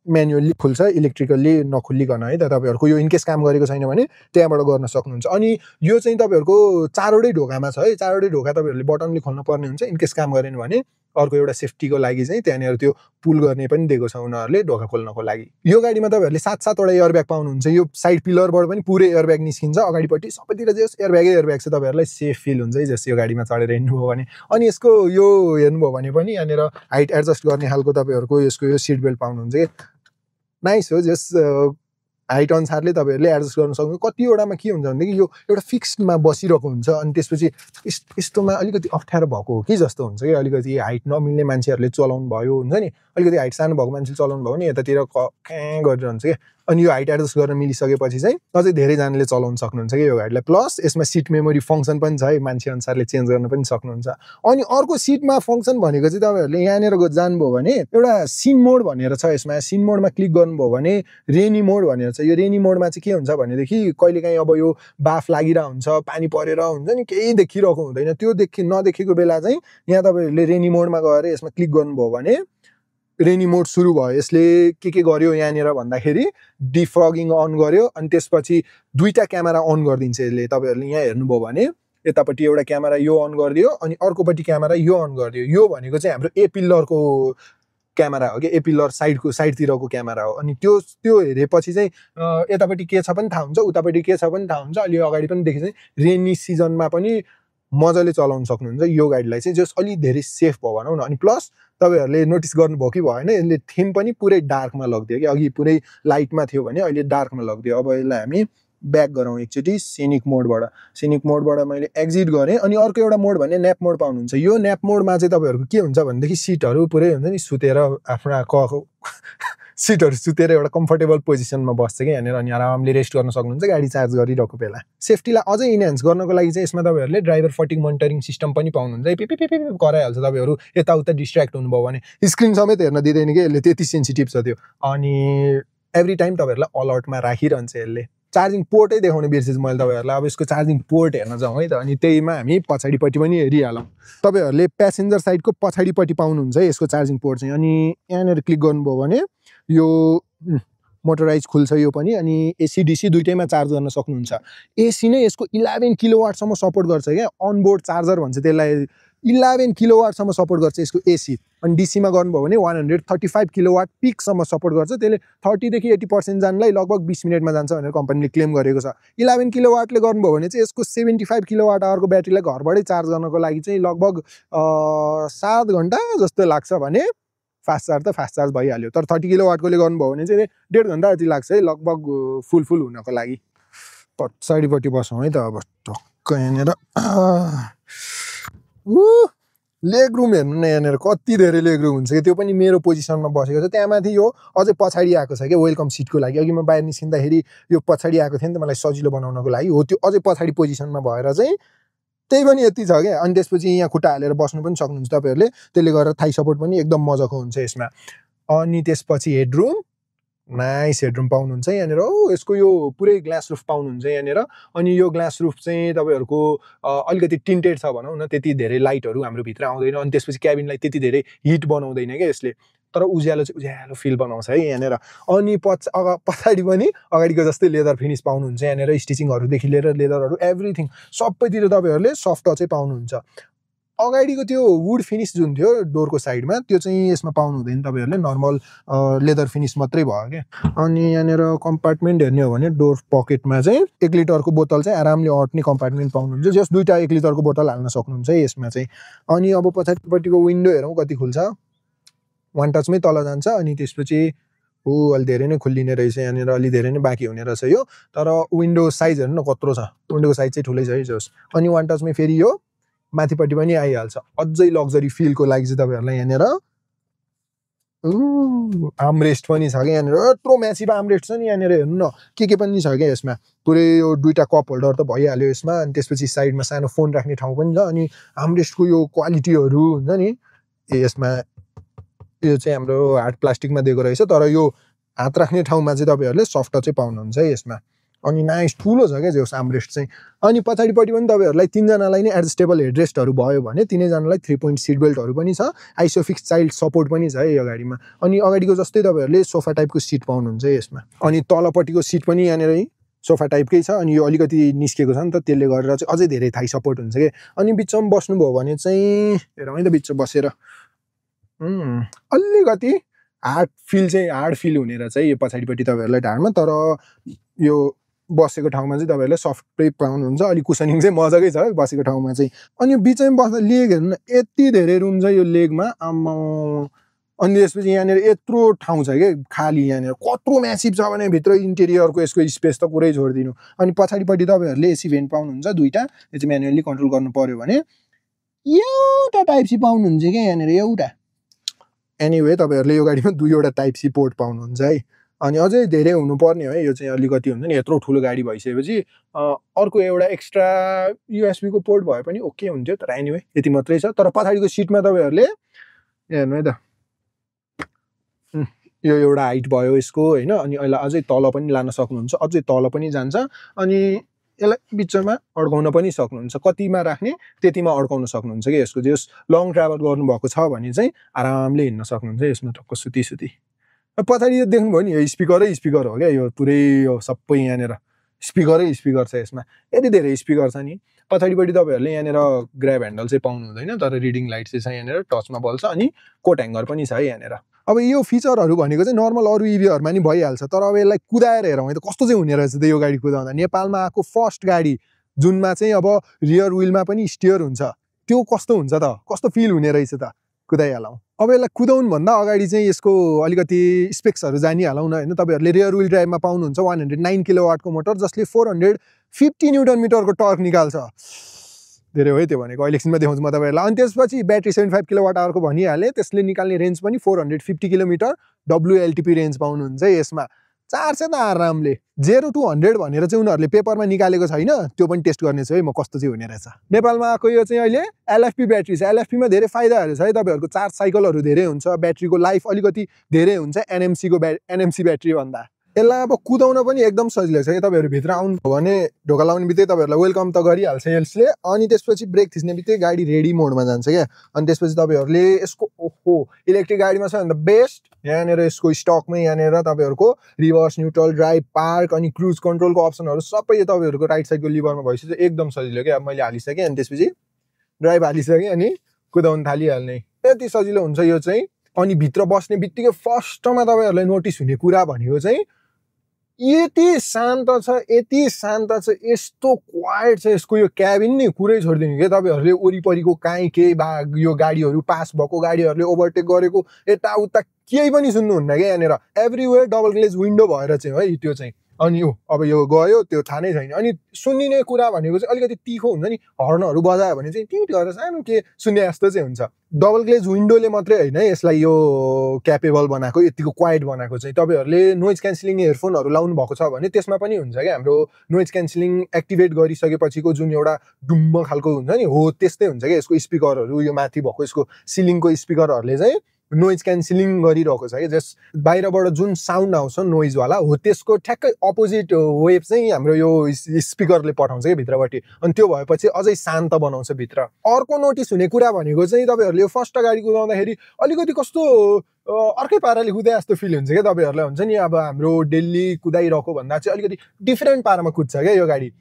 म्यानुअली खुल्छ, इलेक्ट्रिकली नखुल्लिकन है त। तपाईहरुको यो इनकेस काम गरेको छैन भने त्यहाँबाट गर्न सक्नुहुन्छ। अनि यो चाहिँ तपाईहरुको चारवटै ढोकामा छ है। चारवटै ढोका तपाईहरुले बटनले खोल्न पर्ने हुन्छ। इनकेस काम गरेन भने अर्को एउटा सेफ्टीको लागि चाहिँ त्यहाँनेर त्यो पुल गर्ने पनि दिएको छ उनीहरुले ढोका खोल्नको लागि। यो गाडीमा तपाईहरुले 7 वटा एयरब्याग पाउनुहुन्छ। यो साइड पिलरबाट पनि पुरै एयरब्याग निस्किन्छ। अगाडिपट्टि सबैतिर जस एयरब्याग छ। तपाईहरुलाई सेफ फिल हुन्छ है जस यो गाडीमा चढेर हिँड्नुभयो भने। अनि यसको यो हेर्नुभयो भने पनि यहाँनेर हाइट एडजस्ट गर्ने खालको तपाईहरुको यसको यो सिट बेल्ट पाउनुहुन्छ के। नाइस हो। जस हाइट अनुसारले तपाईहरुले एडजस्ट गर्न सक्नुहुन्छ। कतिवटामा के हुन्छ भनेदेखि यो एउटा फिक्स्डमा बसिरहेको हुन्छ। अनि त्यसपछि यस्तोमा अलिकति अप्ठ्यारो भएको हो कि जस्तो हुन्छ कि। अलिकति हाइट नमिल्ने मान्छेहरुले चलाउनु भयो हुन्छ नि, अलिकति हाइट सानो भएको मान्छेले चलाउनु भयो भने यतातिर क्याँ गरिरहन्छ के। अनि यो हाइट एडजस्ट गर्न मिलिसकेपछि चाहिँ अझै धेरै जनाले चलाउन सक्नुहुन्छ के यो गाडीलाई। प्लस यसमा सिट मेमोरी फंक्सन पनि छ है, मान्छे अनुसारले चेन्ज गर्न पनि सक्नुहुन्छ। अनि अर्को सिटमा फंक्सन भनेको चाहिँ तपाईहरुले यहाँनेर जानुभयो भने एउटा सिन मोड भनेर छ यसमा। सिन मोडमा क्लिक गर्नुभयो भने रेनी मोड भनेर छ। यो रेनी मोडमा चाहिँ के हुन्छ भनेदेखि कहिलेकाहीँ अब यो बाफ लागिरा हुन्छ, पानी परेर हुन्छ नि, केही देखिरहेको हुँदैन। त्यो नदेखेको बेला चाहिँ यहाँ तपाईहरुले रेनी मोडमा गएर यसमा क्लिक गर्नुभयो भने रेनी मोड सुरु भयो। यसले के गर्यो यहाँनेर भन्दाखेरि डिफ्रगिङ अन गर्यो। अनि त्यसपछि दुईटा क्यामेरा अन गरिदिन्छ यसले। तपाईहरुले यहाँ हेर्नुभयो भने यतापट्टि एउटा क्यामेरा यो अन गरिदियो अनि अर्कोपट्टि क्यामेरा यो अन गरिदियो। यो भनेको चाहिँ हाम्रो ए पिल्लरको क्यामेरा हो कि, ए पिल्लर साइडतिरको क्यामेरा हो। अनि त्यो हेरेपछि चाहिँ यतापट्टि के छ पनि थाहा हुन्छ, उतापट्टि के छ पनि थाहा हुन्छ। अलि अगाडि पनि देखि चाहिँ रेनी सिजनमा पनि मजाले चलाउन सक्नुहुन्छ यो गाडीलाई चाहिँ, जस अलि धेरै सेफ भयो भनौं न। अनि प्लस तपाईहरुले नोटिस गर्नुभयो कि भएन, यसले थीम पनि पुरै डार्कमा लगिदियो कि। अघि पुरै लाइटमा थियो भने अहिले डार्कमा लगिदियो। अब यसलाई हामी ब्याक गरौँ एकचोटी सिनिक मोडबाट। सिनिक मोडबाट मैले एक्जिट गरेँ। अनि अर्को एउटा मोड भने न्याप मोड पाउनुहुन्छ। यो न्याप मोडमा चाहिँ तपाईहरुको के हुन्छ भनेदेखि सिटहरु पुरै हुन्छ नि सुतेर आफ्नो सिटहरु सुतेर एउटा कम्फर्टेबल पोजिसनमा बस्छ कि यहाँनेर। अनि आरामले रेस्ट गर्न सक्नुहुन्छ गाडी चार्ज गरिरहेको बेला। सेफ्टीलाई अझै इन्हान्स गर्नको लागि चाहिँ यसमा तपाईहरुले ड्राइभर फटिग मोनिटरिङ सिस्टम पनि पाउनुहुन्छ। पिपि कराइहाल्छ तपाईहरु यताउता डिस्ट्र्याक्ट हुनुभयो भने। स्क्रिन समेत हेर्न दिँदैन कि यसले, त्यति सेन्सिटिभ छ त्यो। अनि एभ्री टाइम तपाईहरुलाई अलर्टमा राखिरहन्छ यसले। चार्जिङ पोर्टै देखाउन बिर्सेछु मैले तपाईहरुलाई। अब यसको चार्जिङ पोर्ट हेर्न जाउँ है त। अनि त्यहीमा हामी पछाडिपट्टि पनि हेरिहालौँ। तपाईहरुले प्यासेन्जर साइडको पछाडिपट्टि पाउनुहुन्छ है यसको चार्जिङ पोर्ट चाहिँ। अनि यहाँनेर क्लिक गर्नुभयो भने यो मोटराइज खुल्छ यो पनि। अनि एसी डीसी दुईटैमा चार्ज गर्न सक्नुहुन्छ। एसी नै यसको 11 किलोवाटसम्म सपोर्ट गर्छ क्या। अनबोर्ड चार्जर भन्छ त्यसलाई। 11 किलोवाटसम्म सपोर्ट गर्छ यसको एसी। अनि डीसीमा गर्नुभयो भने 135 किलोवाट पिकसम्म सपोर्ट गर्छ। त्यसले 30 देखि 80% जानलाई लगभग 20 मिनेटमा जान्छ भनेर कम्पनीले क्लेम गरेको छ। 11 किलोवाटले गर्नुभयो भने चाहिँ यसको 75 किलोवाट आवरको ब्याट्रीलाई घरबाटै चार्ज गर्नको लागि चाहिँ लगभग 7 घण्टा जस्तो लाग्छ भने फास्ट चार्ज त फास्ट चार्ज भइहाल्यो। तर 30 किलोवाटकोले गर्नुभयो भने चाहिँ 1.5 घण्टा जति लाग्छ है लगभग फुल हुनको लागि। पछाडिपट्टि बसौँ है त अब टक्क यहाँनिर। लेग रुम हेर्नु न यहाँनिर कति धेरै लेग रुम हुन्छ कि, त्यो पनि मेरो पोजिसनमा बसेको छ। त्यहाँ माथि यो अझै पछाडि आएको छ क्या वेलकम सिटको लागि। अघि म बाहिर निस्किँदाखेरि यो पछाडि आएको थियो नि त मलाई सजिलो बनाउनको लागि हो, त्यो अझै पछाडि पोजिसनमा भएर चाहिँ त्यही पनि यति छ क्या। अनि त्यसपछि यहाँ खुट्टा हालेर बस्नु पनि सक्नुहुन्छ तपाईँहरूले, त्यसले गर्दा थाई सपोर्ट पनि एकदम मजाको हुन्छ यसमा। अनि त्यसपछि हेडरुम, नाइस हेडरुम पाउनुहुन्छ यहाँनिर। यसको यो पुरै ग्लास रुफ पाउनुहुन्छ यहाँनिर। अनि यो ग्लास रुफ चाहिँ तपाईँहरूको अलिकति टिन्टेड छ भनौँ न, त्यति धेरै लाइटहरू हाम्रो भित्र आउँदैन। अनि त्यसपछि क्याबिनलाई त्यति धेरै हिट बनाउँदैन क्या यसले, तर उज्यालो चाहिँ उज्यालो फिल बनाउँछ है यहाँनिर। अनि पछाडि पनि अगाडिको जस्तै लेदर फिनिस पाउनुहुन्छ यहाँनिर। स्टिचिङहरूदेखि लिएर लेदरहरू एभ्रिथिङ सबैतिर तपाईँहरूले सफ्ट टचै पाउनुहुन्छ। अगाडिको त्यो वुड फिनिस जुन थियो डोरको साइडमा त्यो चाहिँ यसमा पाउनु हुँदैन तपाईँहरूले, नर्मल लेदर फिनिस मात्रै भयो क्या। अनि यहाँनिर कम्पार्टमेन्ट हेर्ने हो भने डोर पकेटमा चाहिँ 1 लिटरको बोतल चाहिँ आरामले अट्ने कम्पार्टमेन्ट पाउनुहुन्छ, जस 2टा 1 लिटरको बोतल हाल्न सक्नुहुन्छ है यसमा चाहिँ। अनि अब पछाडिपट्टिको विन्डो हेरौँ कति खुल्छ, 1 टचमै तल जान्छ। अनि त्यसपछि अलि धेरै नै खुल्लिने रहेछ यहाँनिर, अलि धेरै नै बाँकी हुने रहेछ यो। तर विन्डो साइज हेर्नु न कत्रो छ, विन्डोको साइज चाहिँ ठुलै छ है जोस्। अनि 1 टचमै फेरि यो माथिपट्टि पनि आइहाल्छ अझै लग्जरी फिलको लागि चाहिँ तपाईँहरूलाई यहाँनिर। आर्मरेस्ट पनि छ क्या यहाँनिर, यत्रो म्यासिभ आर्मरेस्ट छ नि यहाँनिर हेर्नु न, के पनि छ क्या यसमा। पुरै यो 2टा कप होल्डर त भइहाल्यो यसमा। अनि त्यसपछि साइडमा सानो फोन राख्ने ठाउँ पनि छ। अनि आर्मरेस्टको यो क्वालिटीहरू हुन्छ नि यसमा, यो चाहिँ हाम्रो हार्ड प्लास्टिकमा दिएको रहेछ, तर यो हात राख्ने ठाउँमा चाहिँ तपाईँहरूले सफ्ट चाहिँ पाउनुहुन्छ है यसमा। अनि नाइस ठुलो छ क्या जोस आर्मरेस्ट चाहिँ। अनि पछाडिपट्टि पनि तपाईँहरूलाई 3 जनालाई नै एडजस्टेबल हेडरेस्टहरू भयो भने 3 जनालाई 3 पोइन्ट सिट बेल्टहरू पनि छ। आइसोफिक्स चाइल्ड सपोर्ट पनि छ है यो गाडीमा। अनि अगाडिको जस्तै तपाईँहरूले सोफा टाइपको सिट पाउनुहुन्छ यसमा। अनि तलपट्टिको सिट पनि यहाँनिर सोफा टाइपकै छ। अनि यो अलिकति निस्केको छ नि त, त्यसले गरेर चाहिँ अझै धेरै थाई सपोर्ट हुन्छ कि। अनि बिचमा बस्नुभयो भने चाहिँ हेरौँ है त, बिचमा बसेर अलिकति हार्ड फिल हुने रहेछ है यो पछाडिपट्टि तपाईँहरूलाई ढाडमा। तर यो बसेको ठाउँमा चाहिँ तपाईँहरूले सफ्टै पाउनुहुन्छ, अलिक कुसनिङ चाहिँ मजाकै छ है बसेको ठाउँमा चाहिँ। अनि बिचमा बस्दा लेग हेर्नु न यति धेरै रुम छ यो लेगमा आम्मा। अनि त्यसपछि यहाँनिर यत्रो ठाउँ छ क्या खाली, यहाँनिर कत्रो म्यासिभ छ भने भित्र इन्टेरियरको यसको स्पेस त कुरै छोडिदिनु। अनि पछाडिपट्टि तपाईँहरूले एसी भेन्ट पाउनुहुन्छ 2टा, यो चाहिँ म्यानुअली कन्ट्रोल गर्नु पर्यो भने एउटा टाइप सी पाउनुहुन्छ क्या यहाँनिर एउटा। एनिवे तपाईँहरूले यो गाडीमा 2वटा टाइप सी पोर्ट पाउनुहुन्छ है। अनि अझै धेरै हुनुपर्ने हो है यो चाहिँ, अलिकति हुन्छ नि यत्रो ठुलो गाडी भइसकेपछि अर्को एउटा एक्स्ट्रा युएसबीको पोर्ट भए पनि ओके हुन्थ्यो, तर एनिवे यति मात्रै छ। तर पछाडिको सिटमा तपाईँहरूले हेर्नु है त, यो एउटा हाइट भयो यसको होइन। अनि अहिले अझै तल पनि लान सक्नुहुन्छ, अझै तल पनि जान्छ। अनि यसलाई बिचमा अड्काउन पनि सक्नुहुन्छ, कतिमा राख्ने त्यतिमा अड्काउन सक्नुहुन्छ कि यसको। जस लङ ट्राभल गर्नुभएको छ भने चाहिँ आरामले हिँड्न सक्नुहुन्छ यसमा टक्क सुती। पछाडि देख्नुभयो नि यो स्पिकर हो क्या, यो पुरै यो सबै यहाँनिर स्पिकर छ यसमा, यति धेरै स्पिकर छ नि। पछाडिपट्टि तपाईँहरूले यहाँनिर ग्र्याब ह्यान्डल चाहिँ पाउनु हुँदैन, तर रिडिङ लाइट चाहिँ छ यहाँनिर, टचमा बल्छ। अनि कोट ह्याङ्गर पनि छ है यहाँनिर। अब यो फिचरहरू भनेको चाहिँ नर्मल अरू इभीहरूमा नि भइहाल्छ, तर अब यसलाई कुदाएर हेरौँ त कस्तो चाहिँ हुने रहेछ त यो गाडी कुदाउँदा। नेपालमा आएको फर्स्ट गाडी जुनमा चाहिँ अब रियर विलमा पनि स्टियर हुन्छ, त्यो कस्तो हुन्छ त, कस्तो फिल हुने रहेछ त, कुदाइहालौँ। अब यसलाई कुदाउनुभन्दा अगाडि चाहिँ यसको अलिकति स्पेक्सहरू जानिहालौँ न होइन। तपाईँहरूले रियर विल ड्राइभमा पाउनुहुन्छ 109 किलोवाटको मोटर, जसले 450 न्युटन मिटरको टर्क निकाल्छ। धेरै हो है त्यो भनेको, अहिले एकछिनमा देखाउँछु म तपाईँहरूलाई। अनि त्यसपछि ब्याट्री 75 किलोवाट आवरको भनिहालेँ, त्यसले निकाल्ने रेन्ज पनि 450 किलोमिटर WLTP रेन्ज पाउनुहुन्छ यसमा। 400 त आरामले 0 to 100 भनेर चाहिँ उनीहरूले पेपरमा निकालेको छैन, त्यो पनि टेस्ट गर्नेछु है म कस्तो चाहिँ हुने रहेछ। नेपालमा आएको यो चाहिँ अहिले LFP ब्याट्री छ। LFPमा धेरै फाइदाहरू छ है, तपाईँहरूको चार्ज साइकलहरू धेरै हुन्छ, ब्याट्रीको लाइफ अलिकति धेरै हुन्छ NMC ब्याट्री भन्दा। यसलाई अब कुदाउन पनि एकदम सजिलो छ। तपाईँहरू भित्र आउनु भने ढोका लाउने बित्तिकै तपाईँहरूलाई वेलकम त गरिहाल्छ यसले। अनि त्यसपछि ब्रेक थिच्ने बित्तिकै गाडी रेडी मोडमा जान्छ क्या। अनि त्यसपछि तपाईँहरूले यसको इलेक्ट्रिक गाडीमा छ भने त बेस्ट, यहाँनिर यसको स्टकमै यहाँनिर तपाईँहरूको रिभर्स, न्युट्रल, ड्राइभ, पार्क अनि क्रुज कन्ट्रोलको अप्सनहरू सबै तपाईँहरूको राइट साइडको लिभरमा भइसक्यो, एकदम सजिलो क्या। अब मैले हालिसकेँ। अनि त्यसपछि ड्राइभ हालिसकेँ अनि कुदाउन थालिहाल्ने। यति सजिलो हुन्छ यो चाहिँ। अनि भित्र बस्ने बित्तिकै फर्स्टमा तपाईँहरूलाई नोटिस हुने कुरा भनेको चाहिँ यति शान्त छ, यति शान्त छ, यस्तो क्वाइट छ यसको यो क्याबिन नि, कुरै छोडिदिनु के तपाईँहरूले वरिपरिको काहीँ केही यो गाडीहरू पास भएको गाडीहरूले ओभरटेक गरेको यताउता केही पनि सुन्नुहुन्न क्या यहाँनिर। एभ्रिवेयर डबल ग्लेज विन्डो भएर चाहिँ है त्यो चाहिँ। अनि अब यो गयो त्यो थाहा नै छैन। अनि सुन्निने कुरा भनेको चाहिँ अलिकति तिखो हुन्छ नि, हर्नहरू बजायो भने चाहिँ टिट गरेर सानो के सुन्ने जस्तो चाहिँ हुन्छ। डबल ग्लेज विन्डोले मात्रै होइन यसलाई यो क्यापेबल बनाएको, यतिको क्वाइट बनाएको चाहिँ। तपाईँहरूले नोइज क्यान्सलिङ इयरफोनहरू लाउनु भएको छ भने त्यसमा पनि हुन्छ क्या, हाम्रो नोइज क्यान्सलिङ एक्टिभेट गरिसकेपछिको जुन एउटा डुम्म खालको हुन्छ नि, हो त्यस्तै हुन्छ क्या यसको स्पिकरहरू। यो माथि भएको यसको सिलिङको स्पिकरहरूले चाहिँ नोइज क्यान्सलिङ गरिरहेको छ क्या। जस्ट बाहिरबाट जुन साउन्ड आउँछ नोइजवाला हो त्यसको ठ्याक्कै अपोजिट वेभ चाहिँ हाम्रो यो स्पिकरले पठाउँछ क्या भित्रपट्टि। अनि त्यो भएपछि अझै शान्त बनाउँछ भित्र। अर्को नोटिस हुने कुरा भनेको चाहिँ तपाईँहरूले यो फर्स्ट गाडी कुदाउँदाखेरि अलिकति कस्तो अर्कै पाराले कुदाए जस्तो फिल हुन्छ क्या तपाईँहरूलाई। हुन्छ नि अब हाम्रो डेली कुदाइरहेको भन्दा चाहिँ अलिकति डिफ्रेन्ट पारामा कुद्छ क्या यो गाडी।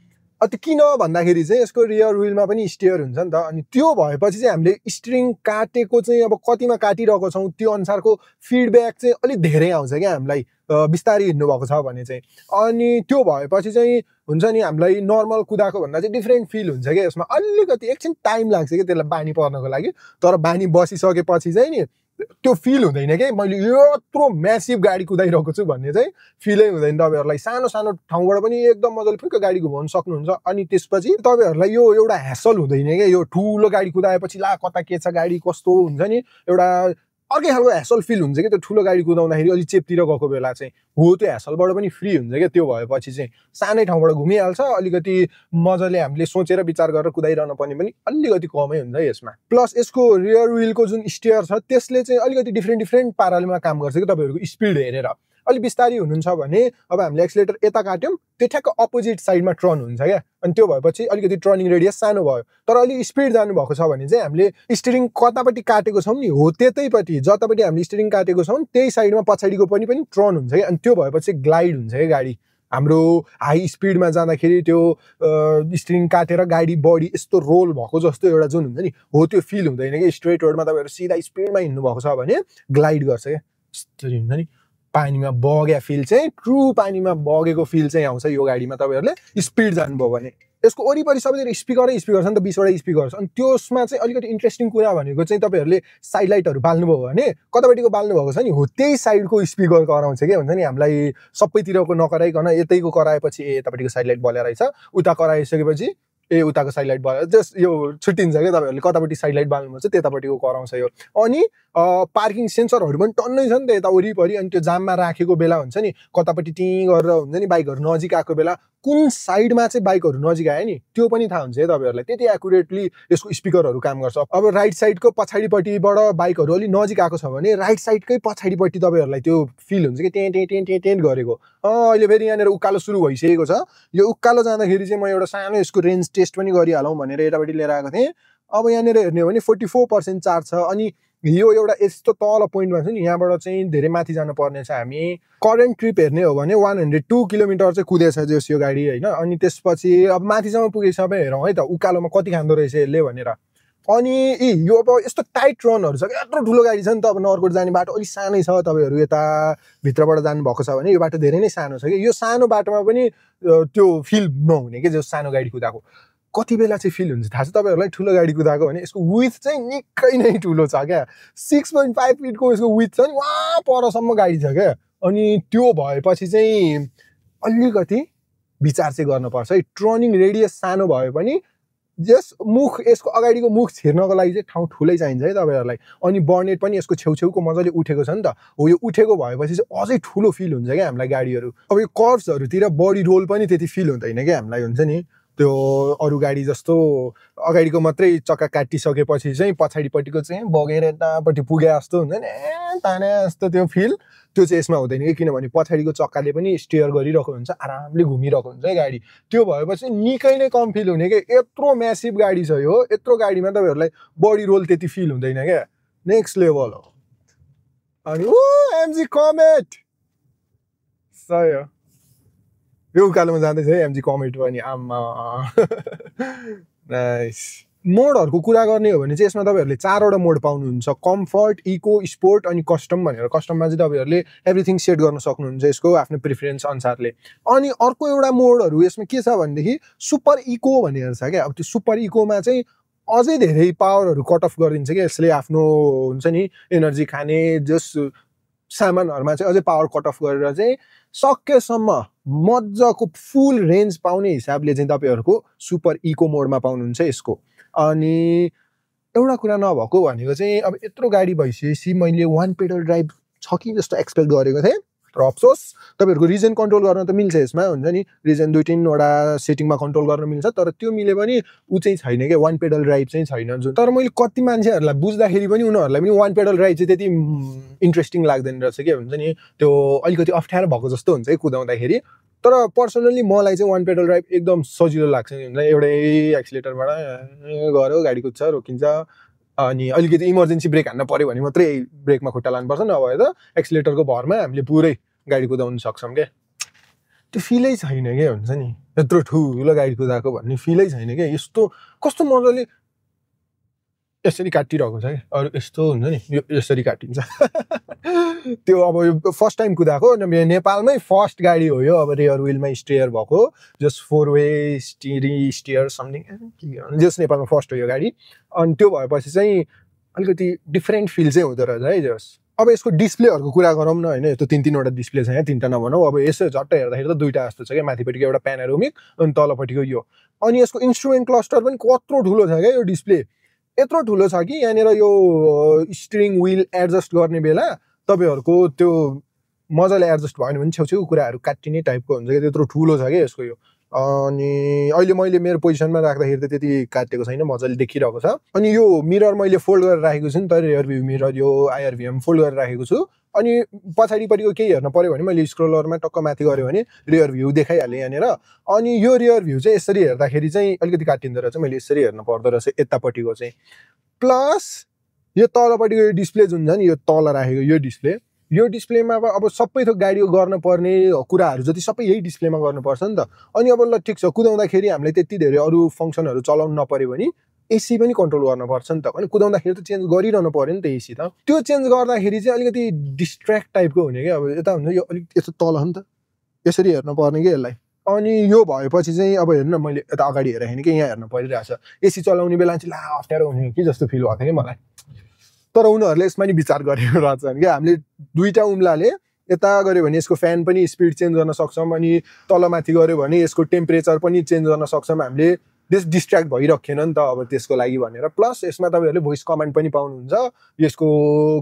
त्यो किन भन्दाखेरि चाहिँ यसको रियर विलमा पनि स्टियर हुन्छ नि त। अनि त्यो भएपछि चाहिँ हामीले स्टियरिङ काटेको चाहिँ अब कतिमा काटिरहेको छौँ त्यो अनुसारको फिडब्याक चाहिँ अलिक धेरै आउँछ क्या हामीलाई, बिस्तारै हिँड्नु भएको छ भने चाहिँ। अनि त्यो भएपछि चाहिँ हुन्छ नि हामीलाई नर्मल कुदाएको भन्दा चाहिँ डिफ्रेन्ट फिल हुन्छ क्या यसमा। अलिकति एकछिन टाइम लाग्छ क्या त्यसलाई बानी पर्नको लागि, तर बानी बसिसकेपछि चाहिँ नि त्यो फिल हुँदैन क्या मैले यत्रो म्यासिभ गाडी कुदाइरहेको छु भन्ने चाहिँ फिलै हुँदैन तपाईँहरूलाई। सानो सानो ठाउँबाट पनि एकदम मजाले फुक्क गाडी घुमाउन सक्नुहुन्छ। अनि त्यसपछि तपाईँहरूलाई यो एउटा ह्यासल हुँदैन क्या, यो ठुलो गाडी कुदाएपछि ला कता के छ गाडी कस्तो हुन्छ नि, एउटा अर्कै खालको ह्यासल फिल हुन्छ क्या त्यो ठुलो गाडी कुदाउँदाखेरि अलि चेपतिर गएको बेला चाहिँ। हो त्यो ह्यासलबाट पनि फ्री हुन्छ क्या त्यो भएपछि चाहिँ। सानै ठाउँबाट घुमिहाल्छ, अलिकति मजाले हामीले सोचेर विचार गरेर कुदाइरहनु पर्ने पनि अलिकति कमै हुन्छ यसमा। प्लस यसको रियर विलको जुन स्टियर छ त्यसले चाहिँ अलिकति डिफ्रेन्ट पारालेमा काम गर्छ कि तपाईँहरूको स्पिड हेरेर। अलिक बिस्तारी हुनुहुन्छ भने अब हामीले एक्सिलेटर यता काट्यौँ त्यो ठ्याक्क अपोजिट साइडमा टर्न हुन्छ क्या। अनि त्यो भएपछि अलिकति टर्निङ रेडियस सानो भयो। तर अलिक स्पिड जानुभएको छ भने चाहिँ हामीले स्टियरिङ कतापट्टि काटेको छौँ नि हो त्यतैपट्टि, जतापट्टि हामीले स्टियरिङ काटेको छौँ त्यही साइडमा पछाडिको पनि टर्न हुन्छ क्या। अनि त्यो भएपछि ग्लाइड हुन्छ क्या गाडी। हाम्रो हाई स्पिडमा जाँदाखेरि त्यो स्टियरिङ काटेर गाडी बडी यस्तो रोल भएको जस्तो एउटा जुन हुन्छ नि हो त्यो फिल हुँदैन कि। स्ट्रेट रोडमा तपाईँहरू सिधा स्पिडमा हिँड्नु भएको छ भने ग्लाइड गर्छ क्या, यस्तो हुन्छ नि पानीमा बग्या फिल चाहिँ, ट्रु पानीमा बगेको फिल चाहिँ आउँछ यो गाडीमा तपाईँहरूले स्पिड जानुभयो भने। यसको वरिपरि सबैतिर स्पिकर छ नि त, 20वटा स्पिकर छ। अनि त्यसमा चाहिँ अलिकति इन्ट्रेस्टिङ कुरा भनेको चाहिँ तपाईँहरूले साइड लाइटहरू बाल्नुभयो भने कतापट्टिको बाल्नु भएको छ नि हो त्यही साइडको स्पिकर कराउँछ क्या। हुन्छ नि हामीलाई सबैतिरको नकराइकन यतैको कराएपछि ए यतापट्टिको साइड लाइट बलेर रहेछ, उता कराइसकेपछि ए उताको साइड लाइट भयो, जस्ट यो छुट्टिन्छ क्या। तपाईँहरूले कतापट्टि साइड लाइट बाल्नुहुन्छ त्यतापट्टिको कराउँछ यो। अनि पार्किङ सेन्सरहरू पनि टन्नै छ नि त यता वरिपरि। अनि त्यो जाममा राखेको बेला हुन्छ नि कतापट्टि टिङ गरेर हुन्छ नि बाइकहरू नजिक आएको बेला कुन साइडमा चाहिँ बाइकहरू नजिक आयो नि त्यो पनि थाहा हुन्छ है तपाईँहरूलाई। त्यति एक्युरेटली यसको स्पिकरहरू काम गर्छ। अब राइट साइडको पछाडिपट्टिबाट बाइकहरू अलिक नजिक आएको छ भने राइट साइडकै पछाडिपट्टि तपाईँहरूलाई त्यो फिल हुन्छ कि टेन गरेको। अहिले फेरि यहाँनिर उकालो सुरु भइसकेको छ। यो उकालो जाँदाखेरि चाहिँ म एउटा सानो यसको रेन्ज टेस्ट पनि गरिहालौँ भनेर यतापट्टि लिएर आएको थिएँ। अब यहाँनिर हेर्ने हो भने 44% चार्ज छ। अनि यो एउटा यस्तो तल पोइन्टमा छ नि यहाँबाट चाहिँ धेरै माथि जानुपर्ने छ हामी। करेन्ट ट्रिप हेर्ने हो भने 102 किलोमिटर चाहिँ कुदेछ जस यो गाडी होइन। अनि त्यसपछि अब माथिसम्म पुगेसम्म हेरौँ है त उकालोमा कति खाँदो रहेछ यसले भनेर। अनि यो अब यस्तो टाइट रनहरू छ कि यत्रो ठुलो गाडी छ नि त। अब नगरकोट जाने बाटो अलिक सानै छ, तपाईँहरू यता भित्रबाट जानुभएको छ भने यो बाटो धेरै नै सानो छ कि। यो सानो बाटोमा पनि त्यो फिल नहुने कि जो सानो गाडी कुदाएको कति बेला चाहिँ फिल हुन्छ थाहा छ तपाईँहरूलाई। ठुलो गाडी कुदाएको भने यसको विथ चाहिँ निकै नै ठुलो छ क्या, 6.5 फिटको यसको विथ छ नि वहाँ परसम्म गाडी छ क्या। अनि त्यो भएपछि चाहिँ अलिकति विचार चाहिँ गर्नुपर्छ है। टर्निङ रेडियस सानो भए पनि जस मुख यसको अगाडिको मुख छिर्नको लागि चाहिँ ठाउँ ठुलै चाहिन्छ है तपाईँहरूलाई। अनि बर्नेट पनि यसको छेउछेउको मजाले उठेको छ नि त हो। यो उठेको भएपछि चाहिँ अझै ठुलो फिल हुन्छ क्या हामीलाई गाडीहरू। अब यो कर्भ्सहरूतिर बडी रोल पनि त्यति फिल हुँदैन क्या हामीलाई। हुन्छ नि त्यो अरू गाडी जस्तो अगाडिको मात्रै चक्का काटिसकेपछि चाहिँ पछाडिपट्टिको चाहिँ बगेर यतापट्टि पुगे जस्तो हुन्छ नि ताने जस्तो त्यो फिल त्यो चाहिँ यसमा हुँदैन कि। किनभने पछाडिको चक्काले पनि स्टियर गरिरहेको हुन्छ, आरामले घुमिरहेको हुन्छ है गाडी। त्यो भएपछि निकै नै कम फिल हुने क्या। यत्रो म्यासिभ गाडी छ यो, यत्रो गाडीमा तपाईँहरूलाई बडी रोल त्यति फिल हुँदैन क्या। नेक्स्ट लेभल हो। अनि एमजी कमेट सही हो। यो उकालोमा जाँदैछ है एमजी कमेट पनि। आमा नाइस। मोडहरूको कुरा गर्ने हो भने चाहिँ यसमा तपाईँहरूले 4वटा मोड पाउनुहुन्छ, कम्फर्ट, इको, स्पोर्ट अनि कस्टम भनेर। कस्टममा चाहिँ तपाईँहरूले एभ्रिथिङ सेट गर्न सक्नुहुन्छ यसको आफ्नो प्रिफरेन्स अनुसारले। अनि अर्को एउटा मोडहरू यसमा के छ भनेदेखि सुपर इको भनेर छ क्या। अब त्यो सुपर इकोमा चाहिँ अझै धेरै पावरहरू कट अफ गरिदिन्छ क्या यसले, आफ्नो हुन्छ नि एनर्जी खाने जस सामानहरूमा चाहिँ अझै पावर कट अफ गरेर चाहिँ सकेसम्म मजाको फुल रेन्ज पाउने हिसाबले चाहिँ तपाईँहरूको सुपर इको मोडमा पाउनुहुन्छ यसको। अनि एउटा कुरा नभएको भनेको चाहिँ अब यत्रो गाडी भइसकेपछि मैले 1 पेडल ड्राइभ छ कि जस्तो एक्सपेक्ट गरेको थिएँ, तर अफसोस तपाईँहरूको रिजन कन्ट्रोल गर्न त मिल्छ यसमा, हुन्छ नि रिजन 2-3वटा सेटिङमा कन्ट्रोल गर्न मिल्छ, तर त्यो मिले पनि ऊ चाहिँ छैन क्या, 1 पेडल ड्राइभ चाहिँ छैन जुन। तर मैले कति मान्छेहरूलाई बुझ्दाखेरि पनि उनीहरूलाई पनि 1 पेडल ड्राइभ चाहिँ त्यति इन्ट्रेस्टिङ लाग्दैन रहेछ क्या, हुन्छ नि त्यो अलिकति अप्ठ्यारो भएको जस्तो हुन्छ है कुदाउँदाखेरि। तर पर्सनली मलाई चाहिँ 1 पेडल ड्राइभ एकदम सजिलो लाग्छ, हुन्छ एउटै एक्सिलेटरबाट गऱ्यो गाडी कुद्छ रोकिन्छ, अनि अलिकति इमर्जेन्सी ब्रेक हान्न पर्यो भने मात्रै ब्रेकमा खुट्टा लानुपर्छ, नभए त एक्सिलेटरको भरमा हामीले पुरै गाडी कुदाउन सक्छौँ क्या। त्यो फिलै छैन क्या, हुन्छ नि यत्रो ठुलो गाडी कुदाएको भन्ने फिलै छैन क्या। यस्तो कस्तो मजाले यसरी काटिरहेको छ क्या, अरू यस्तो हुन्छ नि यो यसरी काटिन्छ त्यो अब यो फर्स्ट टाइम कुदाएको नेपालमै फर्स्ट गाडी हो यो, अब रेयर विलमा स्टेयर भएको, जस्ट 4 वे स्टेयर समथिङ जस नेपालमा फर्स्ट हो यो गाडी। अनि त्यो भएपछि चाहिँ अलिकति डिफ्रेन्ट फिल चाहिँ हुँदो रहेछ है जस। अब यसको डिस्प्लेहरूको कुरा गरौँ न होइन, यस्तो 3-3वटा डिस्प्ले छ यहाँ, 3टा नभनौँ, अब यसो झट्ट हेर्दाखेरि त 2टा जस्तो छ क्या, माथिपट्टिको एउटा प्यानोरामिक अनि तलपट्टिको यो। अनि यसको इन्स्ट्रुमेन्ट क्लस्टर पनि कत्रो ठुलो छ क्या, यो डिस्प्ले यत्रो ठुलो छ कि यहाँनिर यो स्टियरिङ विल एडजस्ट गर्ने बेला तपाईँहरूको त्यो मजाले एडजस्ट भएन भने छेउछेउ कुराहरू काटिने टाइपको हुन्छ क्या, त्यत्रो ठुलो छ क्या यसको यो। अनि अहिले मैले मेरो पोजिसनमा राख्दाखेरि त त्यति काटेको छैन, मजाले देखिरहेको छ। अनि यो मिरर मैले फोल्ड गरेर राखेको छु नि त, रियर भ्यू मिरर यो IRVM फोल्ड गरेर राखेको छु। अनि पछाडिपट्टिको केही हेर्न पर्यो भने मैले स्क्रोलरमा टक्क माथि गऱ्यो भने रियर भ्यू देखाइहालेँ यहाँनिर। अनि यो रियर भ्यू चाहिँ यसरी हेर्दाखेरि चाहिँ अलिकति काटिँदो रहेछ, मैले यसरी हेर्नु पर्दो रहेछ यतापट्टिको चाहिँ। प्लस यो तलपट्टिको यो डिस्प्ले जुन छ नि, यो तल राखेको यो डिस्प्लेमा अब सबै थोक गाडीको गर्नुपर्ने कुराहरू जति सबै यही डिस्प्लेमा गर्नुपर्छ नि त। अनि अब ल ठिक छ, कुदाउँदाखेरि हामीले त्यति धेरै अरू फङ्सनहरू चलाउनु नपर्यो भने एसी पनि कन्ट्रोल गर्नुपर्छ नि त, अनि कुदाउँदाखेरि त चेन्ज गरिरहनु पर्यो नि त एसी त। त्यो चेन्ज गर्दाखेरि चाहिँ अलिकति डिस्ट्र्याक्ट टाइपको हुने क्या, अब यता हुन्छ यो अलिक यस्तो तल हो नि त, यसरी हेर्नु पर्ने कि यसलाई। अनि यो भएपछि चाहिँ अब हेर्नु न, मैले यता अगाडि हेरेँ कि यहाँ हेर्नु परिरहेछ, एसी चलाउने बेला चाहिँ ला अप्ठ्यारो हुने कि जस्तो फिल भएको थियो कि मलाई। तर उनीहरूले यसमा नि विचार गरेको रहेछन् क्या, हामीले 2टा उम्लाले यता गऱ्यो भने यसको फ्यान पनि स्पिड चेन्ज गर्न सक्छौँ, अनि तलमाथि गऱ्यो भने यसको टेम्परेचर पनि चेन्ज गर्न सक्छौँ हामीले, डिस्ट्र्याक्ट भइरखेन नि त अब त्यसको लागि भनेर। प्लस यसमा तपाईँहरूले भोइस कमान्ड पनि पाउनुहुन्छ यसको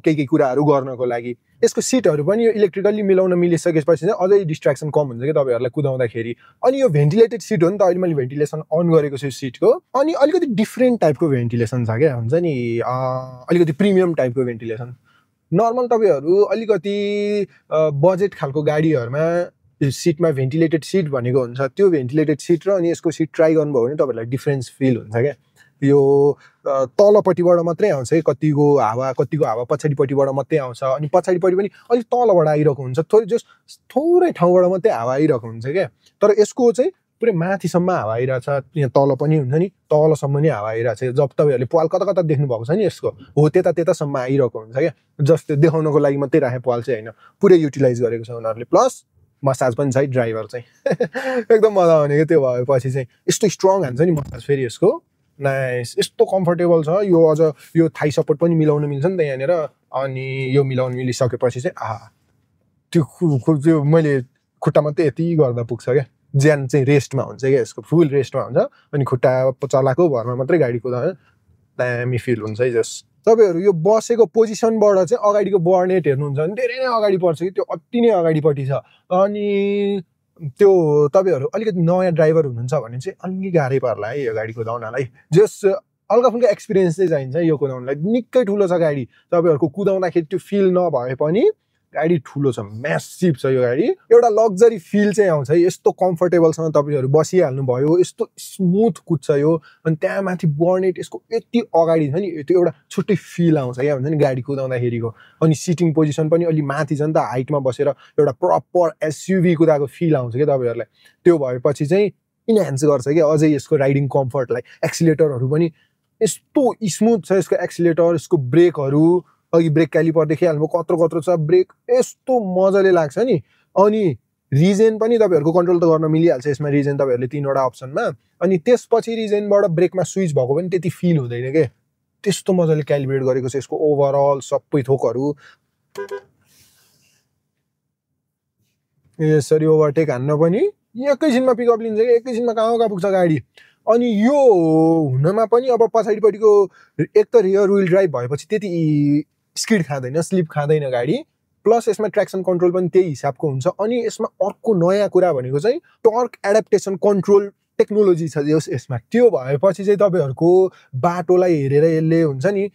केही कुराहरू गर्नको लागि। यसको सिटहरू पनि यो इलेक्ट्रिकल्ली मिलाउन मिलिसकेपछि चाहिँ अझै डिस्ट्र्याक्सन कम हुन्छ क्या तपाईँहरूलाई कुदाउँदाखेरि। अनि यो भेन्टिलेटेड सिट हो नि त, अहिले मैले भेन्टिलेसन अन गरेको छु सिटको, अनि अलिकति डिफ्रेन्ट टाइपको भेन्टिलेसन छ क्या, हुन्छ नि अलिकति प्रिमियम टाइपको भेन्टिलेसन। नर्मल तपाईँहरू अलिकति बजेट खालको गाडीहरूमा सिटमा भेन्टिलेटेड सिट भनेको हुन्छ, त्यो भेन्टिलेटेड सिट र अनि यसको सिट ट्राई गर्नुभयो भने तपाईँहरूलाई डिफ्रेन्स फिल हुन्छ क्या। यो तलपट्टिबाट मात्रै आउँछ है, कतिको हावा पछाडिपट्टिबाट मात्रै आउँछ, अनि पछाडिपट्टि पनि अलिक तलबाट आइरहेको हुन्छ, थोरै ठाउँबाट मात्रै हावा आइरहेको हुन्छ क्या। तर यसको चाहिँ पुरै माथिसम्म हावा आइरहेछ, यहाँ तल पनि हुन्छ नि तलसम्म नि हावा आइरहेछ। जब तपाईँहरूले पाल कता कता देख्नु भएको छ नि यसको, हो त्यतासम्म आइरहेको हुन्छ क्या, जस्तो देखाउनको लागि मात्रै राखे पाल चाहिँ होइन, पुरै युटिलाइज गरेको छ उनीहरूले। प्लस मसाज पनि छ है ड्राइभर चाहिँ एकदम मजा आउने क्या। त्यो भएपछि चाहिँ यस्तो स्ट्रङ हान्छ नि मसाज फेरि यसको, नाइस यस्तो कम्फर्टेबल छ यो। अझ यो थाई सपोर्ट पनि मिलाउन मिल्छ नि त यहाँनिर, अनि यो मिलाउन मिलिसकेपछि चाहिँ त्यो मैले खुट्टा मात्रै यति गर्दा पुग्छ क्या, ज्यान चाहिँ रेस्टमा हुन्छ क्या यसको, फुल रेस्टमा हुन्छ। अनि खुट्टा चलाएको भरमा मात्रै गाडी कुदाउँदा दामी फिल हुन्छ है जस। तपाईँहरू यो बसेको पोजिसनबाट चाहिँ अगाडिको बर्नेट हेर्नुहुन्छ भने धेरै नै अगाडि पर्छ कि, त्यो अति नै अगाडिपट्टि छ। अनि त्यो तपाईँहरू अलिकति नयाँ ड्राइभर हुनुहुन्छ भने चाहिँ अलिक गाह्रै पर्ला है यो गाडी कुदाउनलाई, जस हल्का फुल्का एक्सपिरियन्स चाहिँ चाहिन्छ यो कुदाउनलाई। निकै ठुलो छ गाडी, तपाईँहरूको कुदाउँदाखेरि त्यो फिल नभए पनि गाडी ठुलो छ, म्यासिभ छ यो गाडी। एउटा लग्जरी फिल चाहिँ आउँछ है, यस्तो कम्फर्टेबलसँग तपाईँहरू बसिहाल्नु भयो, यस्तो स्मुथ कुद्छ यो। अनि त्यहाँ माथि बर्नेट यसको यति अगाडि छ नि, त्यो एउटा छुट्टै फिल आउँछ क्या, हुन्छ नि गाडी कुदाउँदाखेरिको। अनि सिटिङ पोजिसन पनि अलि माथि छ नि त, हाइटमा बसेर एउटा प्रपर SUV कुदाएको फिल आउँछ क्या तपाईँहरूलाई। त्यो भएपछि चाहिँ इन्हान्स गर्छ क्या अझै यसको राइडिङ कम्फर्टलाई। एक्सिलेटरहरू पनि यस्तो स्मुथ छ यसको एक्सिलेटर, यसको ब्रेकहरू, अघि ब्रेक क्यालिपर देखिहाल्नु कत्रो कत्रो छ ब्रेक, यस्तो मजाले लाग्छ नि। अनि रिजन पनि तपाईहरुको कन्ट्रोल त गर्न मिलिहाल्छ यसमा, रिजन तपाईहरुले 3 वटा अप्सनमा, अनि त्यसपछि रिजनबाट ब्रेकमा स्विच भएको पनि त्यति फिल हुँदैन के, त्यस्तो मजाले क्यालिब्रेट गरेको छ यसको ओभरअल सबै थोकहरू। यसरी ओभरटेक हान्न पनि एकैछिनमा पिकअप लिन्छ कि, एकैछिनमा कहाँ पुग्छ गाडी। अनि यो हुनमा पनि अब पछाडिपट्टिको एक त रियर व्हील ड्राइभ भएपछि त्यति स्किड खाँदैन, स्लिप खाँदैन गाडी, प्लस यसमा ट्र्याक्सन कन्ट्रोल पनि त्यही हिसाबको हुन्छ। अनि यसमा अर्को नयाँ कुरा भनेको चाहिँ टर्क एडाप्टेसन कन्ट्रोल टेक्नोलोजी छ यसमा। त्यो भएपछि चाहिँ तपाईहरुको बाटोलाई हेरेर यसले हुन्छ नि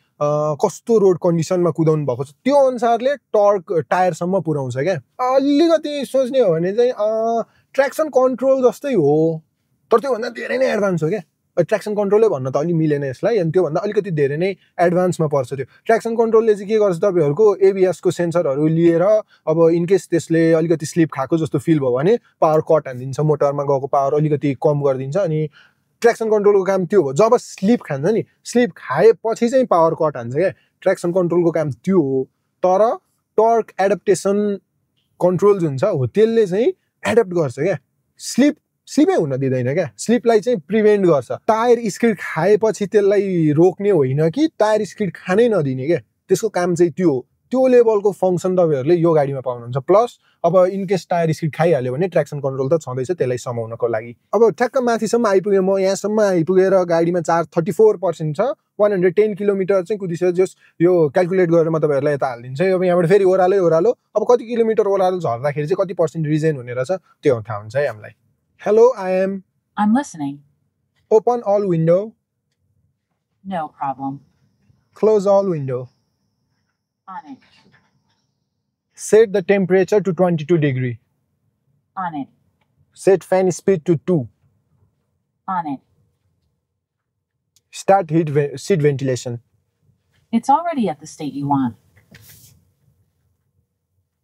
कस्तो रोड कन्डिसनमा कुदाउनु भएको छ त्यो अनुसारले टर्क टायरसम्म पुर्याउँछ क्या। अलिकति सोच्ने हो भने चाहिँ ट्र्याक्सन कन्ट्रोल जस्तै हो, तर त्योभन्दा धेरै नै एडभान्स हो क्या। ट्र्याक्सन कन्ट्रोलै भन्न त अलि मिलेन यसलाई, अनि त्योभन्दा अलिकति धेरै नै एडभान्समा पर्छ त्यो। ट्र्याक्सन कन्ट्रोलले चाहिँ के गर्छ तपाईहरुको एबिएसको सेन्सरहरू लिएर अब इनकेस त्यसले अलिकति स्लिप खाएको जस्तो फिल भयो भने पावर कट हानिदिन्छ, मोटरमा गएको पावर अलिकति कम गरिदिन्छ। अनि ट्र्याक्सन कन्ट्रोलको काम त्यो हो, जब स्लिप खान्छ नि, स्लिप खाएपछि चाहिँ पावर कट हान्छ क्या, ट्र्याक्सन कन्ट्रोलको काम त्यो हो। तर टर्क एडाप्टेसन कन्ट्रोल जुन छ हो त्यसले चाहिँ एडप्ट गर्छ क्या, स्लिपै हुन दिँदैन क्या, स्लिपलाई चाहिँ प्रिभेन्ट गर्छ। टायर स्किड खाएपछि त्यसलाई रोक्ने होइन कि टायर स्किड खानै नदिने क्या, त्यसको काम चाहिँ त्यो हो। त्यो लेभलको फङ्सन तपाईहरुले यो गाडीमा पाउनुहुन्छ। प्लस अब इनकेस टायर स्किड खाइहाल्यो भने ट्र्याक्सन कन्ट्रोल त छँदैछ त्यसलाई समाउनको लागि। अब ठ्याक्क माथिसम्म आइपुगेँ म, यहाँसम्म आइपुगेर गाडीमा चार्ज 34% छ, 110 किलोमिटर चाहिँ कुदिसक्यो। जस यो क्याल्कुलेट गरेर म तपाईहरुलाई यता हालिदिन्छु। अब यहाँबाट फेरि ओह्रालो अब कति किलोमिटर ओह्रालो झर्दाखेरि चाहिँ कति पर्सेन्ट रिजेन हुने रहेछ त्यो थाहा हुन्छ है हामीलाई। Hello, I'm listening. Open all window. No problem. Close all window. On it. Set the temperature to 22 degree. On it. Set fan speed to 2. On it. Start seat ventilation. It's already at the state you want.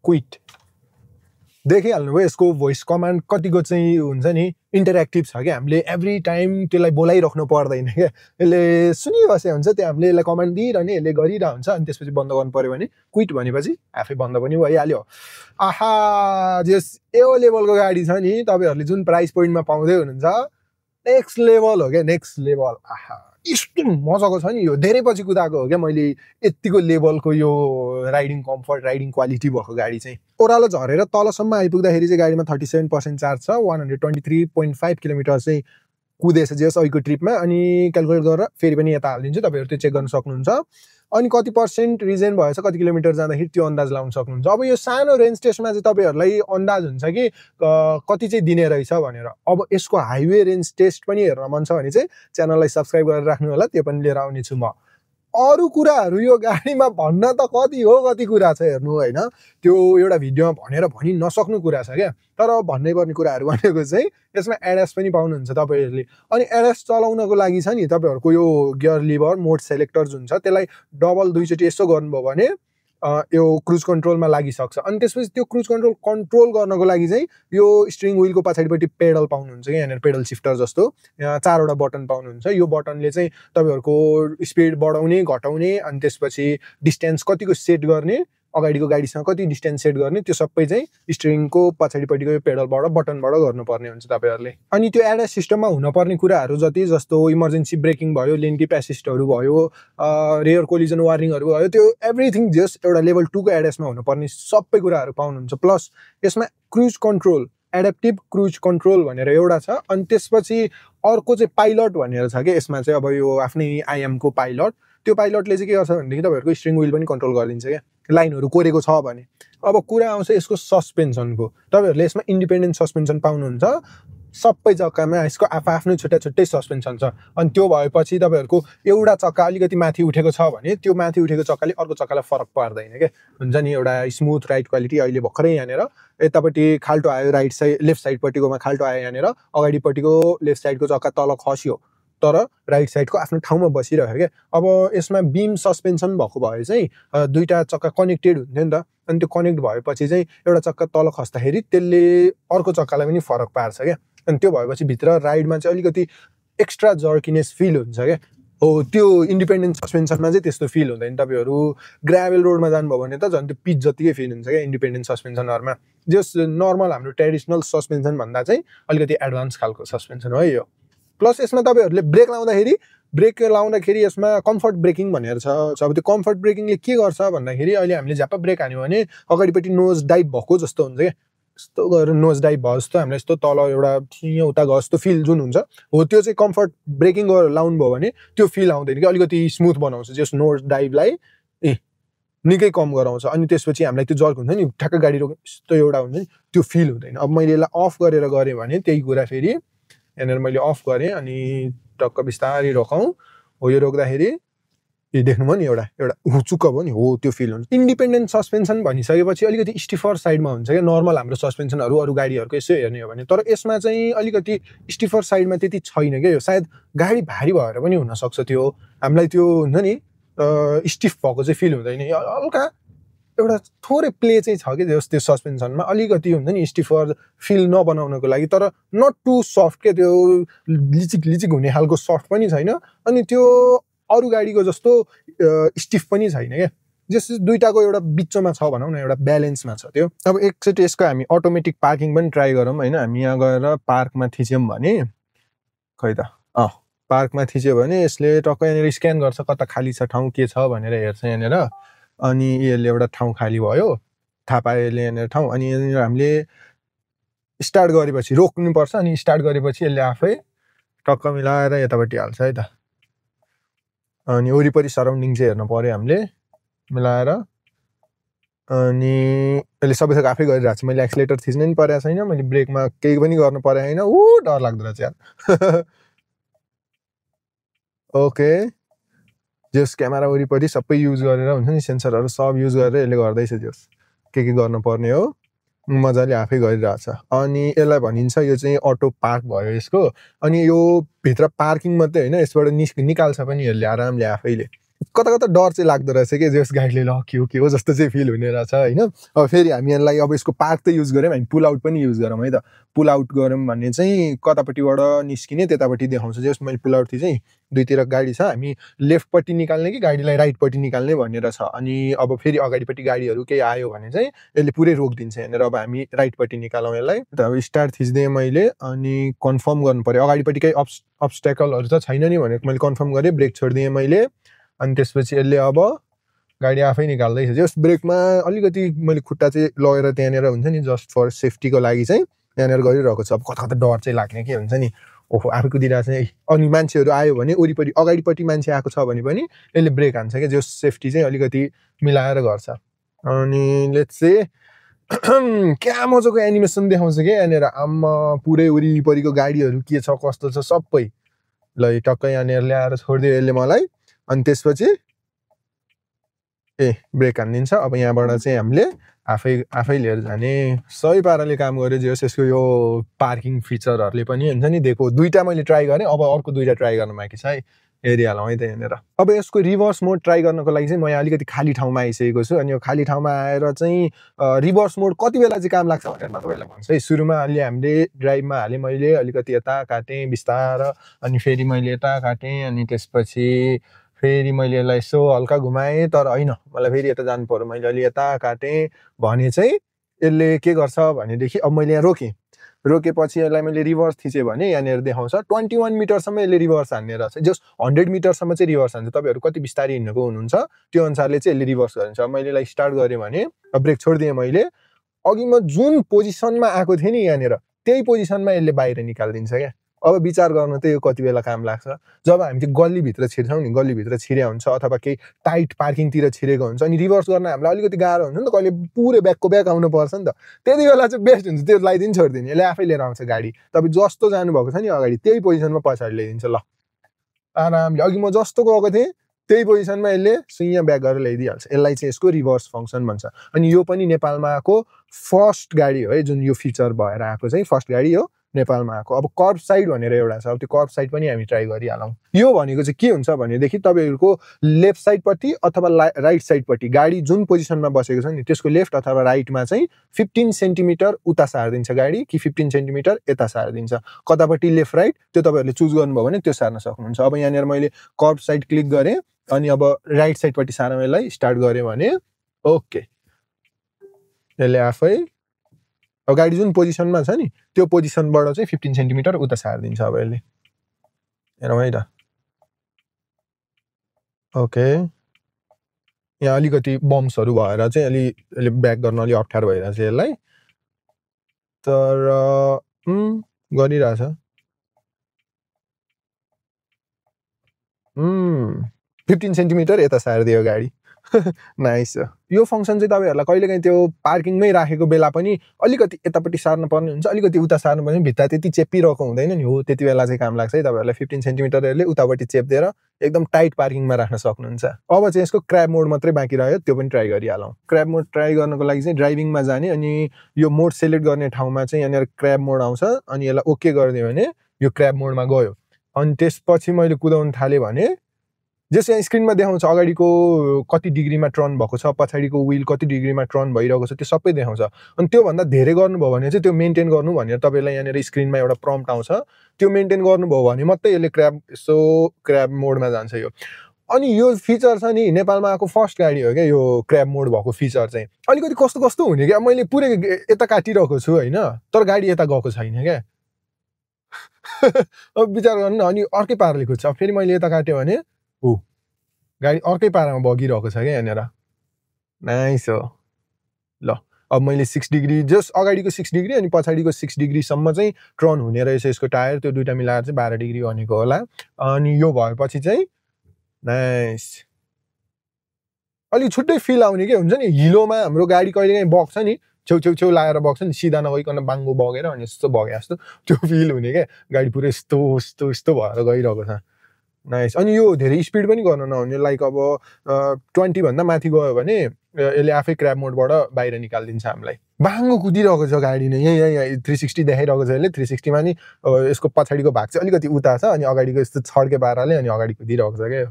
Quit. देखिहाल्नुभयो यसको भोइस कमान्ड कतिको चाहिँ हुन्छ नि इन्टरेक्टिभ छ क्या, हामीले एभ्री टाइम त्यसलाई बोलाइराख्नु पर्दैन क्या, यसले सुनिबसे हुन्छ, त्यो हामीले यसलाई कमान्ड दिइरहने यसले गरिरह हुन्छ। अनि त्यसपछि बन्द गर्नु पर्यो भने क्विट भनेपछि आफै बन्द पनि भइहाल्यो। आहा, जस यो लेभलको गाडी छ नि तपाईहरुले जुन प्राइस पोइन्टमा पाउँदै हुनुहुन्छ, नेक्स्ट लेभल हो क्या, नेक्स्ट लेभल। आहा, यस्तो मजाको छ नि यो, धेरै पछि कुदाएको हो क्या मैले यतिको लेभलको यो राइडिङ कम्फर्ट, राइडिङ क्वालिटी भएको गाडी चाहिँ। ओह्रालो झरेर तलसम्म आइपुग्दाखेरि चाहिँ गाडीमा 37% चार्ज छ, 123.5 किलोमिटर चाहिँ कुदेछ जस अहिलेको ट्रिपमा। अनि क्याल्कुलेट गरेर फेरि पनि यता हालिदिन्छु, तपाईहरु त्यो चेक गर्न सक्नुहुन्छ। अनि कति पर्सेन्ट रिजेन भएछ, कति किलोमिटर जाँदाखेरि त्यो अन्दाज लाउन सक्नुहुन्छ। अब यो सानो रेन्ज टेस्टमा चाहिँ तपाईहरुलाई अन्दाज हुन्छ कि कति चाहिँ दिने रहेछ भनेर। अब यसको हाइवे रेन्ज टेस्ट पनि हेर्न मन छ भने चाहिँ च्यानललाई सब्स्क्राइब गरेर राख्नु होला, त्यो पनि लिएर आउने छु म। अरु कुराहरु यो गाडीमा भन्न त कति हो कति कुरा छ हेर्नु हैन, त्यो एउटा भिडियोमा भनेर भनि नसक्नु कुरा छ क्या। तर भन्नै पर्ने कुराहरु भनेको चाहिँ यसमा एडएस पनि पाउनुहुन्छ तपाईहरुले। अनि एडएस चलाउनको लागि छ नि तपाईहरुको यो गियर लिभर मोड सेलेक्टर जुन छ त्यसलाई डबल दुईचोटी यसो गर्नुभयो भने यो क्रुज कन्ट्रोलमा लागिसक्छ। अनि त्यसपछि त्यो क्रुज कन्ट्रोल गर्नको लागि चाहिँ यो स्टियरिङ व्हीलको पछाडिपट्टि पेडल पाउनुहुन्छ कि, यहाँनिर पेडल शिफ्टर जस्तो 4 वटा बटन पाउनुहुन्छ। यो बटनले चाहिँ तपाईहरुको स्पिड बढाउने घटाउने, अनि त्यसपछि डिस्टेन्स कतिको सेट गर्ने, अगाडिको गाडीसँग कति डिस्टेन्स सेट गर्ने, त्यो सबै चाहिँ स्टियरिङको पछाडिपट्टिको यो पेडलबाट बटनबाट गर्नुपर्ने हुन्छ तपाईहरुले। अनि त्यो एडएस सिस्टममा हुनुपर्ने कुराहरु जति जस्तो इमर्जेन्सी ब्रेकिङ भयो, लेन किप एसिस्टहरु भयो, रेयर कोलिजन वार्निङहरु भयो, त्यो एभ्रीथिङ जस्ट एउटा लेभल 2 को एडएसमा हुनुपर्ने सबै कुराहरु पाउनुहुन्छ। प्लस यसमा cruise control, adaptive cruise control भनेर एउटा छ। अनि त्यसपछि अर्को चाहिँ पाइलट भनेर छ के, यसमा चाहिँ अब यो आफ्नै आइएम को पाइलट, त्यो पाइलटले चाहिँ के गर्छ भनेदेखि तपाईहरुको स्टियरिङ व्हील पनि कन्ट्रोल गरिदिन्छ क्या, लाइनहरु कोरेको छ भने। अब कुरा आउँछ यसको सस्पेन्सनको, तपाईहरुले यसमा इन्डिपेन्डेन्ट सस्पेन्सन पाउनुहुन्छ। सबै चक्कामा यसको आफ्नो छुट्टै छुट्टै सस्पेन्सन छ। अनि त्यो भएपछि तपाईहरुको एउटा चक्का अलिकति माथि उठेको छ भने त्यो माथि उठेको चक्काले अर्को चक्कालाई फरक पार्दैन के, हुन्छ नि एउटा स्मुथ राइड क्वालिटी। अहिले भर्खरै यहाँनिर यतापट्टि खाल्टो आयो, राइट साइड लेफ्ट साइडपट्टिकोमा खाल्टो आयो, यहाँनिर अगाडिपट्टिको लेफ्ट साइडको चक्का तल खस्यो तर राइट साइडको आफ्नो ठाउँमा बसिरह्यो क्या। अब यसमा बीम सस्पेन्सन भएको भए चाहिँ दुईटा चक्का कनेक्टेड हुन्थ्यो नि त, अनि त्यो कनेक्ट भएपछि चाहिँ एउटा चक्का तल खस्दाखेरि त्यसले अर्को चक्कालाई पनि फरक पार्छ क्या। अनि त्यो भएपछि भित्र राइडमा चाहिँ अलिकति एक्स्ट्रा जर्किनेस फिल हुन्छ क्या। हो त्यो इन्डिपेन्डेन्ट सस्पेन्सनमा चाहिँ त्यस्तो फिल हुँदैन तपाईहरु ग्राभल रोडमा जानुभयो भने त झन् त्यो पिच जतिकै फिल हुन्छ क्या इन्डिपेन्डेन्ट सस्पेन्सनहरुमा जस नर्मल हाम्रो ट्रेडिसनल सस्पेन्सन भन्दा चाहिँ अलिकति एडभान्स खालको सस्पेन्सन हो यो प्लस यसमा तपाईहरुले ब्रेक लाउँदाखेरि यसमा कम्फर्ट ब्रेकिङ भनेर छ अब त्यो कम्फर्ट ब्रेकिङले के गर्छ भन्दाखेरि अहिले हामीले झ्याप्प ब्रेक हान्यो भने अगाडिपट्टि नोज डाइभ भएको जस्तो हुन्छ क्या यस्तो गरेर नोज डाइभ भयो जस्तो हामीलाई यस्तो तल एउटा यहाँ उता गयो जस्तो फिल जुन हुन्छ हो त्यो चाहिँ कम्फर्ट ब्रेकिङ गरेर लाउनु भयो भने त्यो फिल आउँदैन कि अलिकति स्मुथ बनाउँछ जस नोज डाइभलाई निकै कम गराउँछ अनि त्यसपछि हामीलाई त्यो जर्क हुन्छ नि ठ्याक्क गाडी रोक्यो यस्तो एउटा हुन्छ नि त्यो फिल हुँदैन अब मैले यसलाई अफ गरेर गरेँ भने त्यही कुरा फेरि यहाँनिर मैले अफ गरेँ अनि टक्क बिस्तारै रोकाउँ हो यो रोक्दाखेरि देख्नुभयो नि एउटा चुक्क भयो नि हो त्यो फिल हुन्छ इन्डिपेन्डेन्ट सस्पेन्सन भनिसकेपछि अलिकति स्टिफर साइडमा हुन्छ क्या नर्मल हाम्रो सस्पेन्सनहरू अरू गाडीहरूको यसो हेर्ने हो भने तर यसमा चाहिँ अलिकति स्टिफर साइडमा त्यति छैन क्या यो सायद गाडी भारी भएर पनि हुनसक्छ त्यो हामीलाई त्यो हुन्छ नि स्टिफ भएको चाहिँ फिल हुँदैन हल्का एउटा थोरै प्ले चाहिँ छ कि त्यो सस्पेन्सनमा अलिकति हुन्छ नि स्टिफर फिल नबनाउनको लागि तर नट टु सफ्ट के त्यो लिचिक हुने खालको सफ्ट पनि छैन अनि त्यो अरू गाडीको जस्तो स्टिफ पनि छैन क्या जस दुईटाको एउटा बिचमा छ भनौँ न एउटा ब्यालेन्समा छ त्यो अब एकचोटि यसको हामी अटोमेटिक पार्किङ पनि ट्राई गरौँ होइन हामी यहाँ गएर पार्कमा थिच्यौँ भने खै त पार्कमा थिच्यो भने यसले टक्क यहाँनिर स्क्यान गर्छ कता खाली छ ठाउँ के छ भनेर हेर्छ यहाँनिर अनि यसले एउटा ठाउँ खाली भयो थाहा पायो यसले यहाँनिर ठाउँ अनि यहाँनिर हामीले स्टार्ट गरेपछि रोक्नुपर्छ अनि स्टार्ट गरेपछि यसले आफै टक्क मिलाएर यतापट्टि हाल्छ है त अनि वरिपरि सराउन्डिङ चाहिँ हेर्नु पर्यो हामीले मिलाएर अनि यसले सबै थोक आफै गरिरहेको छ मैले एक्सिलेटर थिच्नै पनि परेको छैन मैले ब्रेकमा केही पनि गर्नु परेको छैन डर लाग्दो रहेछ यार ओके जस क्यामेरा वरिपरि सबै युज गरेर हुन्छ नि सेन्सरहरू सब युज गरेर यसले गर्दैछ जस के गर्नुपर्ने हो मजाले आफै गरिरहेछ अनि यसलाई भनिन्छ यो चाहिँ अटो पार्क भयो यसको अनि यो भित्र पार्किङ मात्रै होइन यसबाट निकाल्छ पनि यसले आरामले आफैले कता कता डर चाहिँ लाग्दो रहेछ कि जस गाडीले ल के हो जस्तो चाहिँ फिल हुने रहेछ होइन अब फेरि हामी यसलाई अब यसको पार्क त युज गऱ्यौँ हामी पुल आउट पनि युज गरौँ है त पुल आउट गऱ्यौँ भने चाहिँ कतापट्टिबाट निस्किने त्यतापट्टि देखाउँछ जस मैले पुल आउट थिएँ चाहिँ दुईतिर गाडी छ हामी लेफ्टपट्टि निकाल्ने कि गाडीलाई राइटपट्टि निकाल्ने भनेर छ अनि अब फेरि अगाडिपट्टि गाडीहरू केही आयो भने चाहिँ यसले पुरै रोकिदिन्छ यहाँनिर अब हामी राइटपट्टि निकालौँ यसलाई अब स्टार्ट थिच्दिएँ मैले अनि कन्फर्म गर्नु पऱ्यो अगाडिपट्टि केही अब्स्ट्याकलहरू त छैन नि भनेर मैले कन्फर्म गरेँ ब्रेक छोडिदिएँ मैले अनि त्यसपछि यसले अब गाडी आफै निकाल्दैछ जस ब्रेकमा अलिकति मैले खुट्टा चाहिँ लगेर त्यहाँनिर हुन्छ नि जस्ट फर सेफ्टीको लागि चाहिँ यहाँनिर गरिरहेको छु अब कता कता डर चाहिँ लाग्ने के हुन्छ नि ओहो आफै कुदिरहेको छ अनि मान्छेहरू आयो भने वरिपरि अगाडिपट्टि मान्छे आएको छ भने पनि यसले ब्रेक हान्छ क्या जस सेफ्टी चाहिँ अलिकति मिलाएर गर्छ अनि लेट्स से क्या मजाको एनिमेसन देखाउँछ क्या यहाँनिर आम्मा पुरै वरिपरिको गाडीहरू के छ कस्तो छ सबै ल टक्कै यहाँनिर ल्याएर छोडिदियो यसले मलाई अनि त्यसपछि ब्रेक हानिदिन्छ अब यहाँबाट चाहिँ हामीले आफै लिएर जाने सही पाराले काम गर्यो जे होस् यसको यो पार्किङ फिचरहरूले पनि हुन्छ नि दिएको दुईटा मैले ट्राई गरेँ अब अर्को दुईटा ट्राई गर्न बाँकी छ है हेरिहालौँ है त यहाँनिर अब यसको रिभर्स मोड ट्राई गर्नको लागि चाहिँ म यहाँ अलिकति खाली ठाउँमा आइसकेको छु अनि यो खाली ठाउँमा आएर चाहिँ रिभर्स मोड कति बेला चाहिँ काम लाग्छ भनेर म तपाईँलाई भन्छु है सुरुमा अलि हामीले ड्राइभमा हालेँ मैले अलिकति यता काटेँ बिस्तार अनि फेरि मैले यता काटेँ अनि त्यसपछि फेरि मैले यसलाई यसो हल्का घुमाएँ तर होइन मलाई फेरि यता जानु पर्यो मैले अलि यता काटेँ भने चाहिँ यसले के गर्छ भनेदेखि अब मैले यहाँ रोकेपछि यसलाई मैले रिभर्स थिचेँ भने यहाँनिर देखाउँछ 21 मिटरसम्म यसले रिभर्स हान्ने रहेछ जस्ट 100 मिटरसम्म चाहिँ रिभर्स हान्छ तपाईँहरू कति बिस्तारै हिँड्नुको हुनुहुन्छ त्यो अनुसारले चाहिँ यसले रिभर्स गरिन्छ मैले यसलाई स्टार्ट गरेँ भने ब्रेक छोडिदिएँ मैले अघि म जुन पोजिसनमा आएको थिएँ नि यहाँनिर त्यही पोजिसनमा यसले बाहिर निकालिदिन्छ क्या अब विचार गर्नु त यो कति बेला काम लाग्छ जब हामी त्यो गल्लीभित्र छिर्छौँ नि गल्लीभित्र छिर्या हुन्छ अथवा केही टाइट पार्किङतिर छिरेको हुन्छ अनि रिभर्स गर्न हामीलाई अलिकति गाह्रो हुन्छ नि त कहिले पुरै ब्याकको ब्याक आउनु पर्छ नि त त्यति बेला चाहिँ बेस्ट हुन्छ त्यो लगाइदिनु छोडिदिने यसले आफै लिएर आउँछ गाडी तपाईँ जस्तो जानुभएको छ नि अगाडि त्यही पोजिसनमा पछाडि ल्याइदिन्छ ल आरामले अघि म जस्तो गएको थिएँ त्यही पोजिसनमा यसले सुइँ ब्याक गरेर ल्याइदिइहाल्छ यसलाई चाहिँ यसको रिभर्स फङ्सन भन्छ अनि यो पनि नेपालमा आएको फर्स्ट गाडी हो है जुन यो फिचर भएर आएको चाहिँ फर्स्ट गाडी हो नेपालमा आएको। अब कर्ब साइड भनेर एउटा छ, अब त्यो कर्ब साइड पनि हामी ट्राई गरिहालौँ। यो भनेको चाहिँ के हुन्छ भनेदेखि तपाईँहरूको लेफ्ट साइडपट्टि अथवा राइट साइडपट्टि गाडी जुन पोजिसनमा बसेको छ नि त्यसको लेफ्ट अथवा राइटमा चाहिँ 15 सेन्टिमिटर उता सारिदिन्छ गाडी कि 15 सेन्टिमिटर यता सारिदिन्छ, कतापट्टि लेफ्ट राइट त्यो तपाईँहरूले चुज गर्नुभयो भने त्यो सार्न सक्नुहुन्छ। अब यहाँनिर मैले कर्ब साइड क्लिक गरेँ अनि अब राइट साइडपट्टि सार्नलाई स्टार्ट गरेँ भने ओके यसले आफै अब गाडी जुन पोजिसनमा छ नि त्यो पोजिसनबाट चाहिँ 15 सेन्टिमिटर उता सारिदिन्छ। अब यसले हेरौँ है त। ओके यहाँ अलिकति बम्प्सहरू भएर चाहिँ यसले ब्याक गर्न अलि अप्ठ्यारो भइरहेछ यसलाई, तर गरिरहेछ। 15 सेन्टिमिटर यता सारिदियो गाडी। नाइस। यो फङ्सन चाहिँ तपाईँहरूलाई कहिलेकाहीँ त्यो पार्किङमै राखेको बेला पनि अलिकति यतापट्टि सार्न पर्ने हुन्छ, अलिकति उता सार्नु पर्ने, भित्ता त्यति चेपिरहेको हुँदैन नि, हो त्यति बेला चाहिँ काम लाग्छ है तपाईँहरूलाई। 15 सेन्टिमिटरले उतापट्टि चेपिदिएर एकदम टाइट पार्किङमा राख्न सक्नुहुन्छ। अब चाहिँ यसको क्र्याब मोड मात्रै बाँकी रह्यो, त्यो पनि ट्राई गरिहालौँ। क्र्याब मोड ट्राई गर्नको लागि चाहिँ ड्राइभिङमा जाने अनि यो मोड सेलेक्ट गर्ने ठाउँमा चाहिँ यहाँनिर क्र्याब मोड आउँछ अनि यसलाई ओके गरिदियो भने यो क्र्याब मोडमा गयो। अनि त्यसपछि मैले कुदाउन थालेँ भने जस यहाँ स्क्रिनमा देखाउँछ अगाडिको कति डिग्रीमा टर्न भएको छ, पछाडिको व्हील कति डिग्रीमा टर्न भइरहेको छ, त्यो सबै देखाउँछ। अनि त्योभन्दा धेरै गर्नुभयो भने चाहिँ त्यो मेन्टेन गर्नु भनेर तपाईँलाई यहाँनिर स्क्रिनमा एउटा प्रम्प्ट आउँछ, त्यो मेन्टेन गर्नुभयो भने मात्रै यसले क्र्याब मोडमा जान्छ यो। अनि यो फिचर छ नि नेपालमा आएको फर्स्ट गाडी हो क्या यो क्र्याब मोड भएको फिचर चाहिँ। अलिकति कस्तो कस्तो हुने क्या, मैले पुरै यता काटिरहेको छु होइन, तर गाडी यता गएको छैन क्या। अब विचार गर्नु न, अनि अर्कै पाराले कुद्छ। फेरि मैले यता काट्यो भने गाडी अर्कै पारामा बगिरहेको छ क्या यहाँनिर। नाइस हो। ल अब मैले 6 डिग्री जस अगाडिको 6 डिग्री अनि पछाडिको 6 डिग्रीसम्म चाहिँ टर्न हुने रहेछ यसको टायर, त्यो दुइटा मिलाएर चाहिँ 12 डिग्री भनेको होला। अनि यो भएपछि चाहिँ नाइस अलिक छुट्टै फिल आउने के हुन्छ नि, हिलोमा हाम्रो गाडी कहिलेकाहीँ बग्छ नि, छेउ लाएर बग्छ नि, सिधा नगइकन बाङ्गो बगेर अनि यस्तो बगे जस्तो त्यो फिल हुने क्या, गाडी पुरै यस्तो भएर गइरहेको छ। नाइस। अनि यो धेरै स्पिड पनि गर्न नहुने, लाइक अब 20 भन्दा माथि गयो भने यसले आफै क्र्याब मोडबाट बाहिर निकालिदिन्छ हामीलाई। बाङ्गो कुदिरहेको छ गाडी नै, यही 360 देखाइरहेको छ यसले। 360 मा नि यसको पछाडिको भाग चाहिँ अलिकति उता छ अनि अगाडिको यस्तो छड्के पाराले अनि अगाडि कुदिरहेको छ क्या।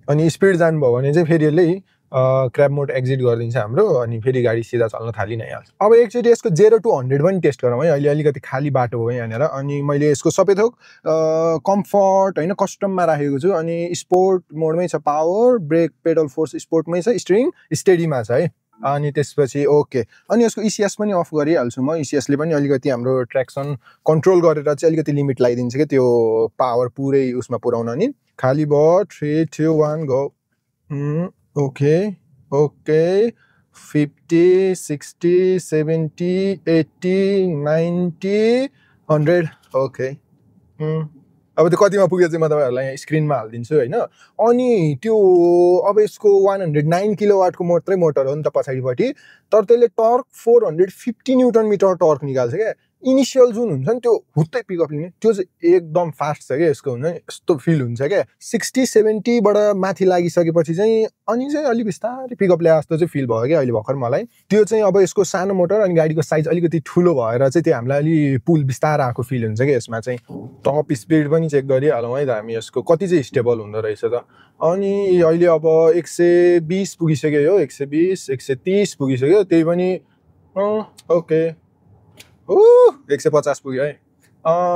अनि स्पिड जानुभयो भने चाहिँ फेरि यसले क्र्याब मोड एक्जिट गरिदिन्छ हाम्रो, अनि फेरि गाडी सिधा चल्न थालि नै हाल्छ। अब एकचोटि यसको 0 to 100 पनि टेस्ट गरौँ है। अहिले अलिकति खाली बाटो हो यहाँनिर, अनि मैले यसको सबै थोक कम्फर्ट होइन कस्टममा राखेको छु। अनि स्पोर्ट मोडमै छ, पावर ब्रेक पेडल फोर्स स्पोर्टमै छ, स्टियरिङ स्टेडीमा छ है। अनि त्यसपछि ओके, अनि यसको ECS पनि अफ गरिहाल्छु म। ECSले पनि अलिकति हाम्रो ट्र्याक्सन कन्ट्रोल गरेर चाहिँ अलिकति लिमिट लगाइदिन्छ क्या त्यो पावर पुरै उसमा पुऱ्याउन। नि खाली भयो। 3 2 1 गो। Okay 50 60 70 80 90 100 okay. अब त्यो कतिमा पुग्यो चाहिँ म तपाईँहरूलाई यहाँ स्क्रिनमा हालिदिन्छु होइन। अनि त्यो अब यसको 109 किलोवाटको मात्रै मोटर हो नि त पछाडिपट्टि, तर त्यसले टर्क 450 न्युटन मिटर टर्क निकाल्छ क्या। इनिसियल जुन हुन्छ नि त्यो हुत्तै पिकअप लिने त्यो चाहिँ एकदम फास्ट छ क्या यसको, हुन्छ नि यस्तो फिल हुन्छ क्या। 60-70 बाट माथि लागिसकेपछि चाहिँ अनि चाहिँ अलिक बिस्तारै पिकअप ल्याए जस्तो चाहिँ फिल भयो क्या अहिले भर्खर मलाई। त्यो चाहिँ अब यसको सानो मोटर अनि गाडीको साइज अलिकति ठुलो भएर चाहिँ त्यो हामीलाई अलि पुल बिस्तारै आएको फिल हुन्छ क्या यसमा चाहिँ। टप स्पिड पनि चेक गरिहालौँ है त हामी यसको कति चाहिँ स्टेबल हुँदो रहेछ त। अनि अहिले अब 120 पुगिसक्यो यो, 120 130 पुगिसक्यो, त्यही पनि ओके 150 पुग्यो है।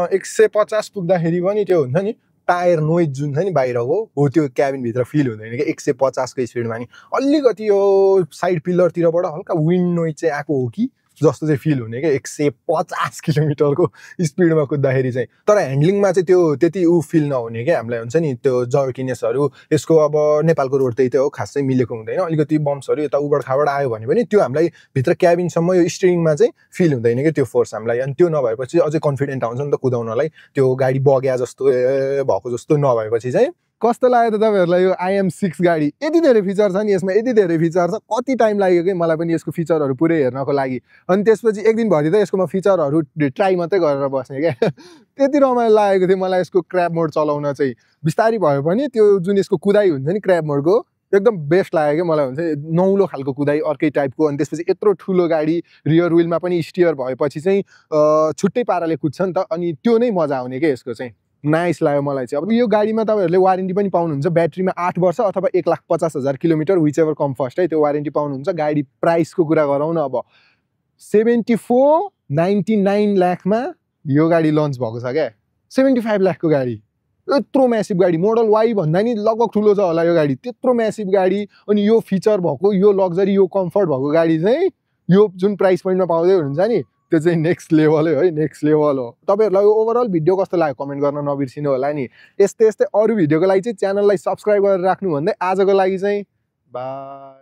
150 पुग्दाखेरि पनि त्यो हुन्छ नि टायर नोइज जुन छ नि बाहिरको हो त्यो क्याबिनभित्र फिल हुँदैन कि 150 को स्पिडमा। नि अलिकति यो साइड पिलरतिरबाट हल्का विन्ड नोइज चाहिँ आएको हो कि जस्तो चाहिँ फिल हुने क्या 150 किलोमिटरको स्पिडमा कुद्दाखेरि चाहिँ। तर ह्यान्डलिङमा चाहिँ त्यो त्यति फिल नहुने क्या हामीलाई, हुन्छ नि त्यो जर्किनेसहरू। यसको अब नेपालको रोड त्यही हो, खासै मिलेको हुँदैन, अलिकति बम्प्सहरू यता उबड खाबड आयो भने पनि त्यो हामीलाई भित्र क्याबिनसम्म यो स्टियरिङमा चाहिँ फिल हुँदैन क्या त्यो फोर्स हामीलाई। अनि त्यो नभएपछि अझै कन्फिडेन्ट आउँछ नि त कुदाउनलाई, त्यो गाडी बग्या जस्तो भएको जस्तो नभएपछि चाहिँ। कस्तो लाग्यो त तपाईँहरूलाई यो IM6 गाडी? यति धेरै फिचर छ नि यसमा, यति धेरै फिचर छ, कति टाइम लाग्यो कि मलाई पनि यसको फिचरहरू पुरै हेर्नको लागि। अनि त्यसपछि एक दिनभरि त यसको म फिचरहरू ट्राई मात्रै गरेर बस्ने क्या। त्यति रमाइलो लागेको थियो मलाई यसको क्र्याब मोड चलाउन चाहिँ। बिस्तारै भयो पनि त्यो जुन यसको कुदाइ हुन्छ नि क्र्याब मोडको एकदम बेस्ट लाग्यो क्या मलाई हुन्छ नौलो खालको कुदाइ अर्कै टाइपको अनि त्यसपछि यत्रो ठुलो गाडी रियर विलमा पनि स्टियर भएपछि चाहिँ छुट्टै पाराले कुद्छ नि त अनि त्यो नै मजा आउने क्या यसको चाहिँ नाइस लाग्यो मलाई चाहिँ अब यो गाडीमा तपाईँहरूले वारेन्टी पनि पाउनुहुन्छ ब्याट्रीमा 8 वर्ष अथवा 1,50,000 kilometre which ever come first है त्यो वारेन्टी पाउनुहुन्छ गाडी प्राइसको कुरा गरौँ न अब 74.99 लाखमा यो गाडी लन्च भएको छ क्या 75 लाखको गाडी यत्रो म्यासिभ गाडी मोडल वाई भन्दा नि लगभग ठुलो छ होला यो गाडी त्यत्रो म्यासिभ गाडी अनि यो फिचर भएको यो लग्जरी यो कम्फर्ट भएको गाडी चाहिँ यो जुन प्राइस पोइन्टमा पाउँदै हुनुहुन्छ नि त्यो चाहिँ नेक्स्ट लेभल है नेक्स्ट लेभल हो तपाईँहरूलाई ओभरअल भिडियो कस्तो लाग्यो कमेन्ट गर्न नबिर्सिनु होला नि यस्तै अरू भिडियोको लागि चाहिँ च्यानललाई सब्सक्राइब गरेर राख्नु भन्दै आजको लागि चाहिँ बाई